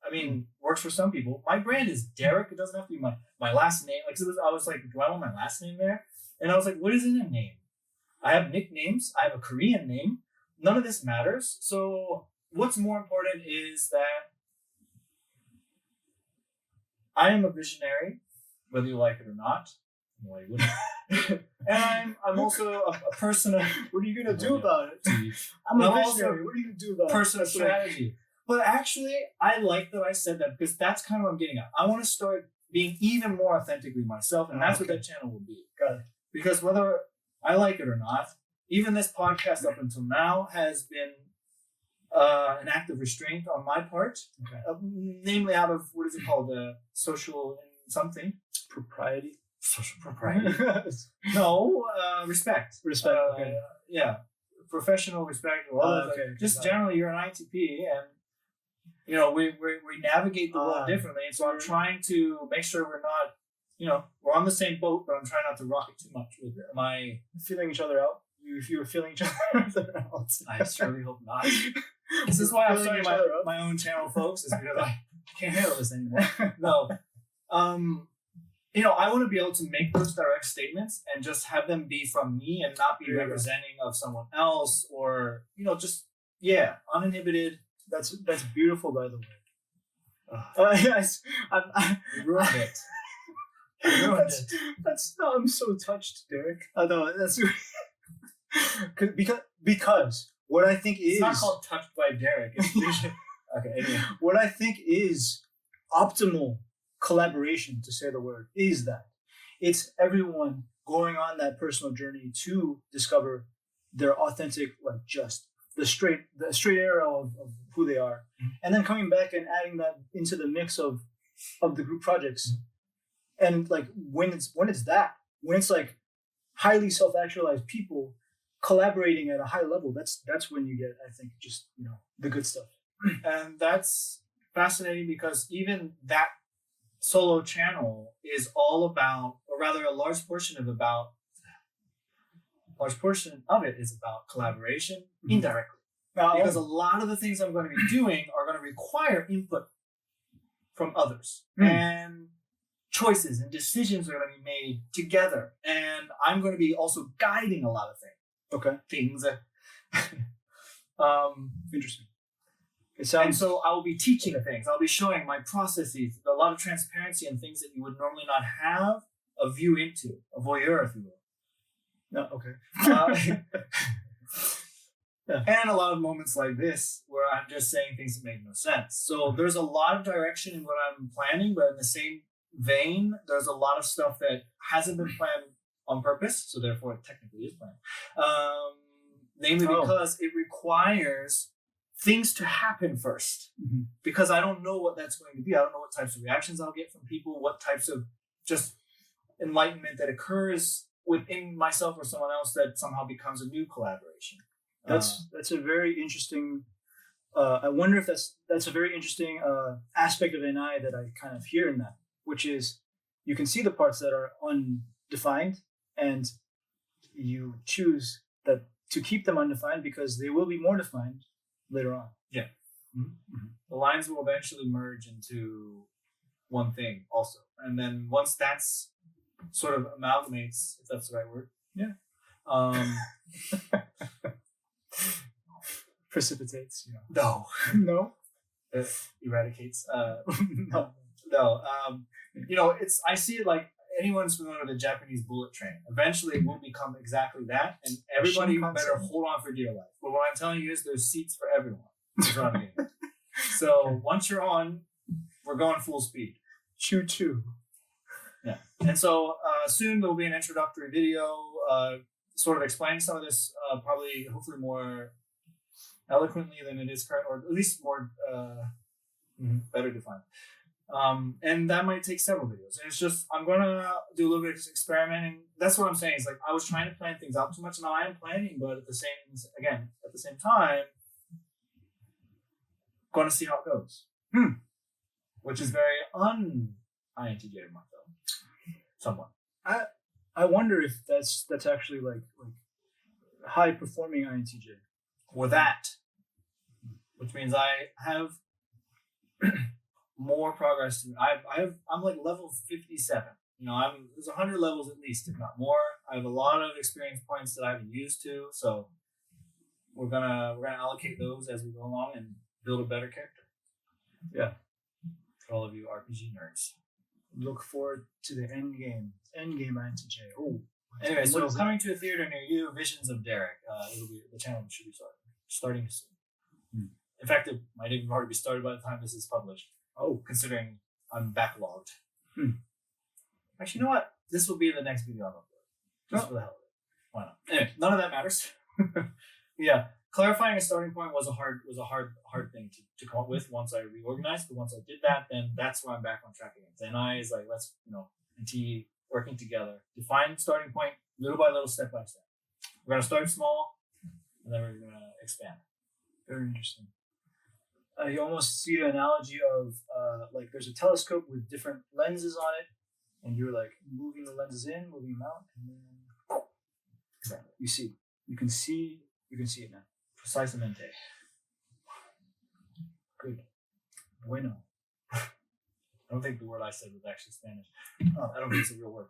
I mean, works for some people. My brand is Derek. It doesn't have to be my last name. I was like, do I want my last name there? And I was like, what is in a name? I have nicknames. I have a Korean name. None of this matters. So what's more important is that I am a visionary, whether you like it or not. Well, you wouldn't. And I'm also a person of... What are you going to do about it? I'm a visionary. What are you going to do about it? Person of strategy. But actually, I like that I said that because that's kind of what I'm getting at. I want to start being even more authentically myself, and that's what that channel will be. Got it. Because whether I like it or not, even this podcast up until now has been an act of restraint on my part, namely out of, what is it called, social something? Propriety? Social propriety. No, respect. Respect, yeah, professional respect. Just generally, you're an INTP, and we navigate the world differently, and so I'm trying to make sure we're not, we're on the same boat, but I'm trying not to rock it too much with my feeling each other out. If you were feeling each other out, I surely hope not. This is why I'm starting my own channel, folks. Is because I can't handle this anymore. No, I want to be able to make those direct statements and just have them be from me and not be representing of someone else, or uninhibited. That's beautiful, by the way. Yes, I ruined it. I'm so touched, Derek. No, that's because what I think is, it's not called touched by Derek. Okay. Anyway. What I think is optimal collaboration, to say the word, is that it's everyone going on that personal journey to discover their authentic, just the straight arrow of who they are, and then coming back and adding that into the mix of the group projects. And when it's like highly self-actualized people collaborating at a high level, that's when you get, I think, just the good stuff. And that's fascinating because even that solo channel is all about, or rather a large portion of it is about collaboration indirectly. Because a lot of the things I'm going to be doing are going to require input from others. And choices and decisions are going to be made together. And I'm going to be also guiding a lot of things. Interesting. And so I will be teaching things. I'll be showing my processes, a lot of transparency and things that you would normally not have a view into, a voyeur, if you will. No, okay. And a lot of moments like this where I'm just saying things that make no sense. So there's a lot of direction in what I'm planning, but in the same vein, there's a lot of stuff that hasn't been planned on purpose, so therefore it technically is planned. Namely because it requires things to happen first. Because I don't know what that's going to be. I don't know what types of reactions I'll get from people, what types of just enlightenment that occurs within myself or someone else that somehow becomes a new collaboration. That's a very interesting. I wonder if that's a very interesting aspect of NI that I kind of hear in that, which is you can see the parts that are undefined, and you choose that to keep them undefined because they will be more defined later on. Yeah, the lines will eventually merge into one thing, also, and then once that's sort of amalgamates, if that's the right word. Yeah. Precipitates. No. Eradicates. No. I see it like anyone's familiar with the Japanese bullet train. Eventually it will become exactly that, and everybody better hold on for dear life. But what I'm telling you is there's seats for everyone. That's what I'm getting. So once you're on, we're going full speed. Choo choo. Yeah. And so soon there will be an introductory video sort of explaining some of this, probably hopefully more eloquently than it is current, or at least more better defined. And that might take several videos. And it's just, I'm going to do a little bit of experimenting. That's what I'm saying. It's like I was trying to plan things out too much. Now I am planning, but at the same time, going to see how it goes. Which is very un-INTJ of myself. Somewhat. I wonder if that's actually like high performing INTJ. Or that. Which means I have more progress to me. I'm like level 57. There's 100 levels at least, if not more. I have a lot of experience points that I haven't used to, so we're gonna allocate those as we go along and build a better character. Yeah. For all of you RPG nerds. Look forward to the end game. Endgame INTJ. Oh. Anyway, so coming to a theater near you, Visions of Derek. The channel should be starting soon. In fact, it might even already be started by the time this is published. Oh, considering I'm backlogged. Actually, you know what? This will be the next video I'm uploading. Just for the hell of it. Why not? Anyway, none of that matters. Yeah, clarifying a starting point was a hard thing to come up with once I reorganized. But once I did that, then that's where I'm back on track again. Then I is like, let's and T working together, define starting point little by little, step by step. We're gonna start small, and then we're gonna expand. Very interesting. You almost see the analogy of like there's a telescope with different lenses on it, and you're like moving the lenses in, moving them out, and then you can see it now. Precisamente. Good. Bueno. I don't think the word I said was actually Spanish. I don't think it's a real word.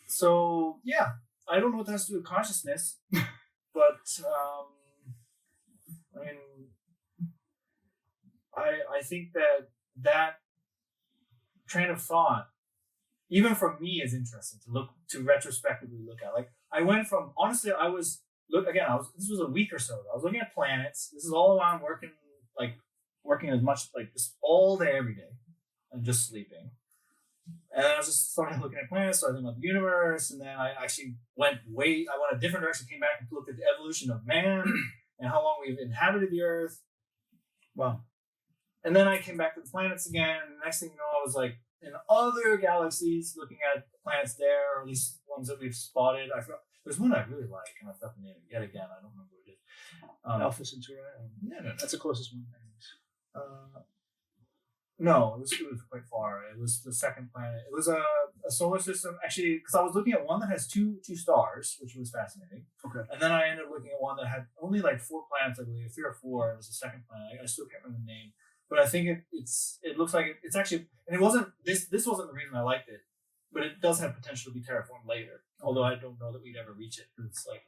So yeah, I don't know what that has to do with consciousness, but I think that train of thought, even for me, is interesting to retrospectively look at. Like I went from, honestly, this was a week or so ago. I was looking at planets. This is all around working as much, like just all day, every day, and just sleeping. And I was just started looking at planets, started thinking about the universe, and then I actually went a different direction, came back and looked at the evolution of man and how long we've inhabited the Earth. Wow. And then I came back to the planets again, and the next thing you know, I was like in other galaxies looking at planets there, or at least ones that we've spotted. I forgot. There's one I really like, and I forgot the name yet again. I don't remember what it is. Alpha Centauri. No. That's the closest one. No, it was quite far. It was the second planet. It was a solar system, actually, because I was looking at one that has two stars, which was fascinating. Okay. And then I ended up looking at one that had only like 4 planets, I believe, 3 or 4. It was the second planet. I still can't remember the name. but I think it looks like it's actually, and it wasn't this wasn't the reason I liked it, but it does have potential to be terraformed later. Although I don't know that we'd ever reach it because it's like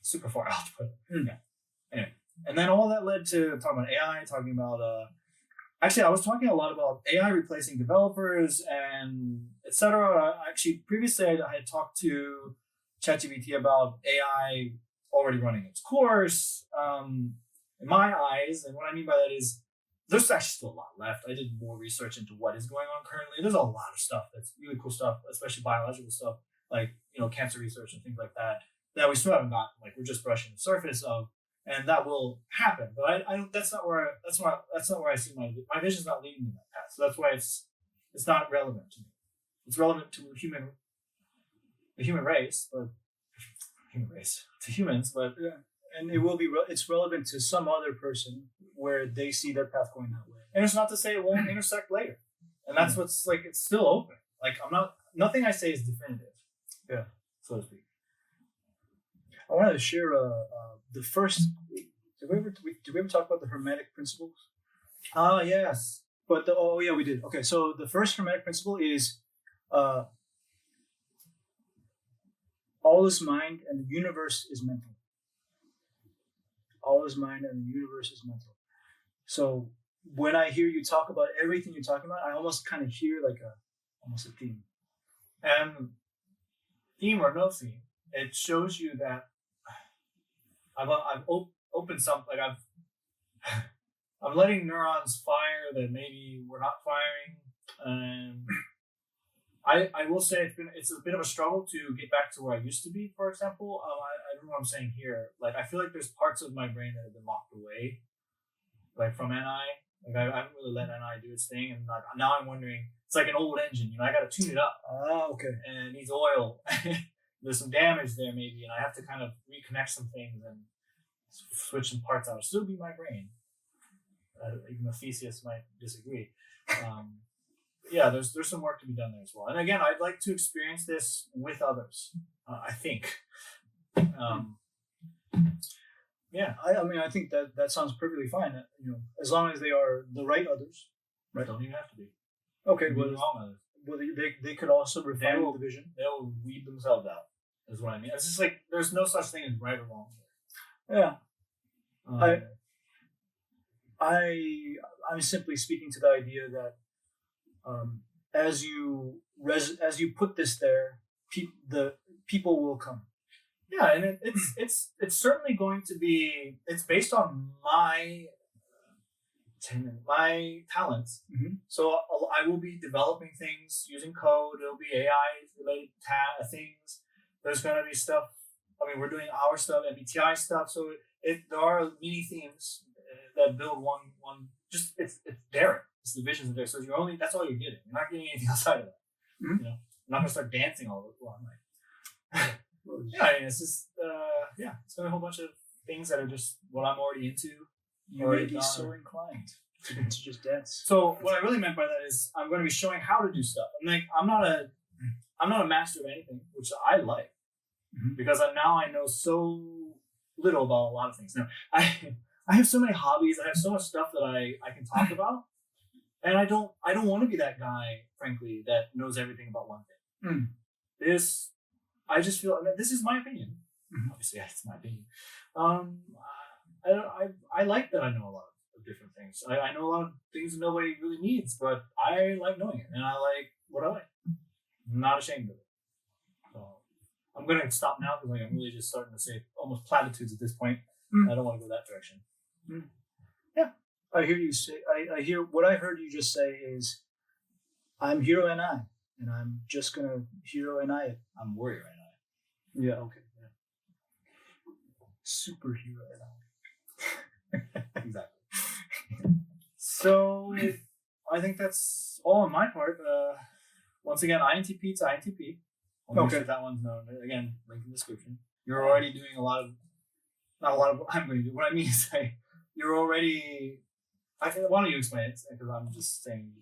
super far out. But yeah. Anyway, and then all that led to talking about AI, talking about actually, I was talking a lot about AI replacing developers and etc. Actually, previously I had talked to ChatGPT about AI already running its course. In my eyes, and what I mean by that is there's actually still a lot left. I did more research into what is going on currently. There's a lot of stuff that's really cool stuff, especially biological stuff, like cancer research and things like that we still haven't gotten. Like we're just brushing the surface of. And that will happen, but I don't. That's not where I see my vision's not leading me that path. So that's why it's not relevant to me. It's relevant to the human race, but to humans. But yeah, and it will be. It's relevant to some other person where they see their path going that way. And it's not to say it won't intersect later. And that's what's like. It's still open. Like I'm not. Nothing I say is definitive. Yeah, so to speak. I wanted to share the first. Did we ever talk about the Hermetic Principles? Yes. But yeah, we did. Okay, so the first Hermetic Principle is all is mind and the universe is mental. All is mind and the universe is mental. So when I hear you talk about everything you're talking about, I almost kind of hear like almost a theme. And theme or no theme, it shows you that I've opened something. Like I'm letting neurons fire that maybe we're not firing. And I will say it's a bit of a struggle to get back to where I used to be. For example, I don't know what I'm saying here. Like I feel like there's parts of my brain that have been locked away, like from NI. Like I haven't really let NI do its thing, and like now I'm wondering. It's like an old engine, I got to tune it up. Okay. And it needs oil. There's some damage there maybe, and I have to kind of reconnect some things and switch some parts out. It'll still be my brain, even though Theseus might disagree. Yeah, there's some work to be done there as well. And again, I'd like to experience this with others. I think. Yeah. I mean, I think that sounds perfectly fine. As long as they are the right others. Right. Don't even have to be. Okay. Well, wrong others. Well, they could also refine the vision. They'll weed themselves out. Is what I mean. It's just like there's no such thing as right or wrong. Yeah. I'm simply speaking to the idea that as you put this there, the people will come. Yeah, and it's certainly going to be. It's based on my talents. Mm-hmm. So I will be developing things using code. It'll be AI related things. There's going to be stuff. I mean, we're doing our stuff, MBTI stuff. So there are many themes that build one. Just it's there. It's the visions there. So that's all you're getting. You're not getting anything outside of that. Mm-hmm. I'm not going to start dancing all over. Well, I'm like, yeah. I mean, it's just it's going to be a whole bunch of things that are just what I'm already into. You may be so inclined to just dance. So what I really meant by that is I'm going to be showing how to do stuff. I'm not a master of anything, which I like, because now I know so little about a lot of things. Now I have so many hobbies. I have so much stuff that I can talk about, and I don't want to be that guy, frankly, that knows everything about one thing. I just feel this is my opinion. Obviously, it's my opinion. I like that I know a lot of different things. I know a lot of things nobody really needs, but I like knowing it, and I like what I like. I'm not ashamed of it. So I'm going to stop now because I'm really just starting to say almost platitudes at this point. I don't want to go that direction. Yeah, I hear you say. I hear what I heard you just say is, I'm hero and I'm just gonna hero and it. I'm warrior and Yeah. Okay. Yeah. Superhero and Exactly. So I think that's all on my part. Once again, INTP to INTP. I'll make sure that one's known. Again, link in the description. You're already doing not a lot of what I'm going to do. What I mean is you're already. Why don't you explain it? Because I'm just saying.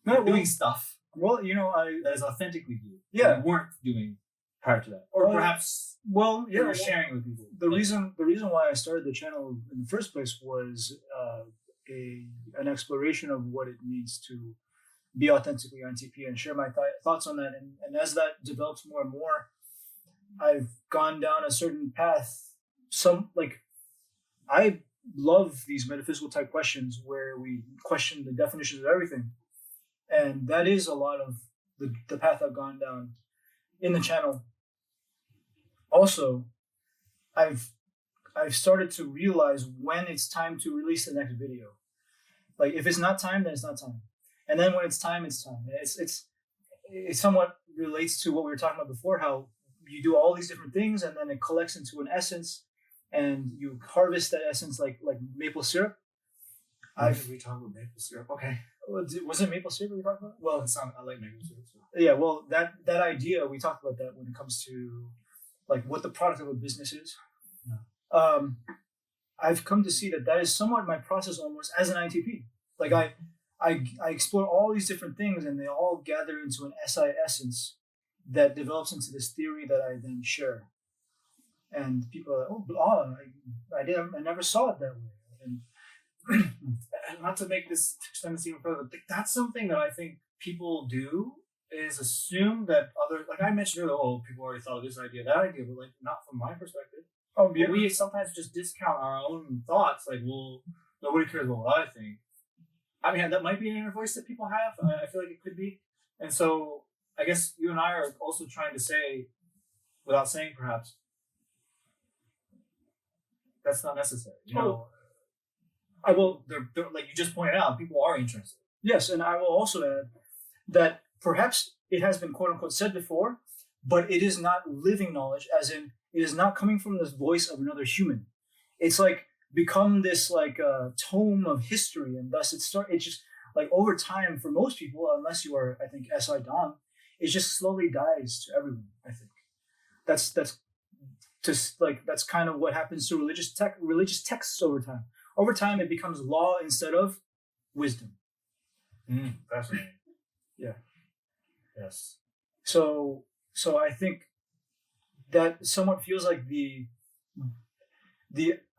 Doing stuff. Well, that is authentically you. Yeah. You weren't doing prior to that, or perhaps. Well, you're sharing with people. The reason why I started the channel in the first place was an exploration of what it means to be authentically INTP and share my thoughts on that. And as that develops more and more, I've gone down a certain path. I love these metaphysical type questions where we question the definitions of everything. And that is a lot of the path I've gone down in the channel. Also, I've started to realize when it's time to release the next video. Like if it's not time, then it's not time. And then when it's time, it's time. It somewhat relates to what we were talking about before, how you do all these different things and then it collects into an essence and you harvest that essence like maple syrup. Why did we talk about maple syrup? Okay. Was it maple syrup we talked about? Well, I like maple syrup. So. Yeah, well, that idea, we talked about that when it comes to like what the product of a business is. Yeah. I've come to see that is somewhat my process almost as an INTP. Like I explore all these different things and they all gather into an SI essence that develops into this theory that I then share. And people are like, I never saw it that way. And not to make this extend this even further, but that's something that I think people do is assume that other, like I mentioned earlier, people already thought of this idea, that idea, but like not from my perspective. Oh, yeah. We sometimes just discount our own thoughts. Like, well, nobody cares about what I think. I mean, that might be an inner voice that people have. I feel like it could be. And so I guess you and I are also trying to say, without saying perhaps, that's not necessary. You know, I will. They're like you just pointed out, people are interested. Yes, and I will also add that perhaps it has been quote unquote said before, but it is not living knowledge, as in it is not coming from the voice of another human. It's like become this like tome of history, and thus it's just like over time for most people, unless you are, I think, SI Dom, it just slowly dies to everyone. I think that's just like that's kind of what happens to religious texts over time. Over time, it becomes law instead of wisdom. Fascinating. Yeah. Yes. So I think that somewhat feels like the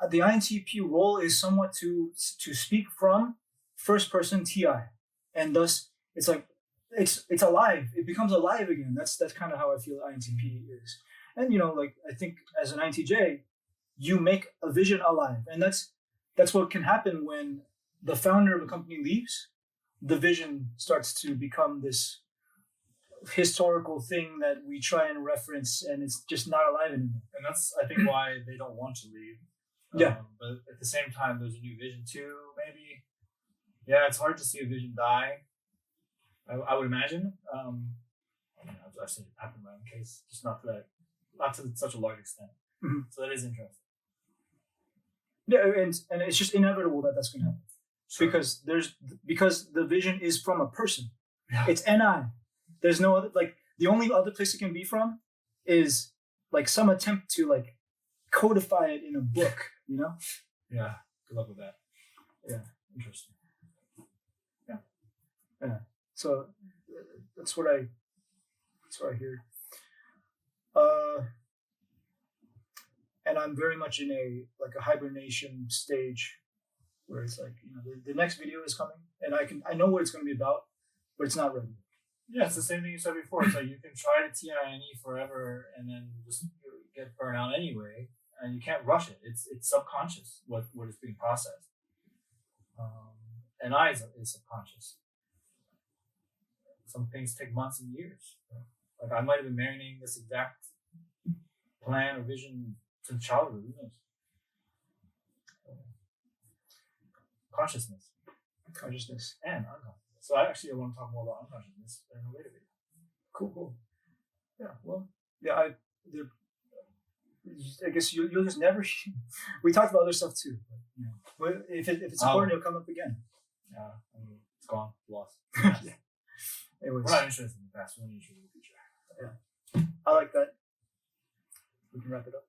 INTP role is somewhat to speak from first person TI, and thus it's like it's alive. It becomes alive again. That's kind of how I feel INTP is. And like I think as an INTJ, you make a vision alive, and that's what can happen when the founder of a company leaves. The vision starts to become this historical thing that we try and reference, and it's just not alive anymore. And that's, I think, why they don't want to leave. Yeah. But at the same time, there's a new vision too, maybe. Yeah, it's hard to see a vision die, I would imagine. I've seen it happen in my own case, just not to such a large extent. Mm-hmm. So that is interesting. Yeah, and it's just inevitable that's going to happen. Sure. Because the vision is from a person. Yeah. It's NI. There's no other, like the only other place it can be from is like some attempt to like codify it in a book, Yeah. Good luck with that. Yeah. Interesting. Yeah. So that's what I hear. And I'm very much in a hibernation stage where it's like, the next video is coming and I know what it's going to be about, but it's not ready. Yeah, it's the same thing you said before. It's like you can try to TINE forever and then just get burnt out anyway, and you can't rush it. It's subconscious what is being processed. And I is subconscious. Some things take months and years. Like I might have been marinating this exact plan or vision since childhood. Who knows? Consciousness and unconsciousness. So I want to talk more about unconsciousness in a later video. Cool. Yeah. Well. Yeah. I guess you'll just never. We talked about other stuff too. But, if it's important, it'll come up again. Yeah. I mean, it's gone. Lost. Yeah. Anyways. We're not interested in the past. We're interested in the future. Yeah. I like that. We can wrap it up.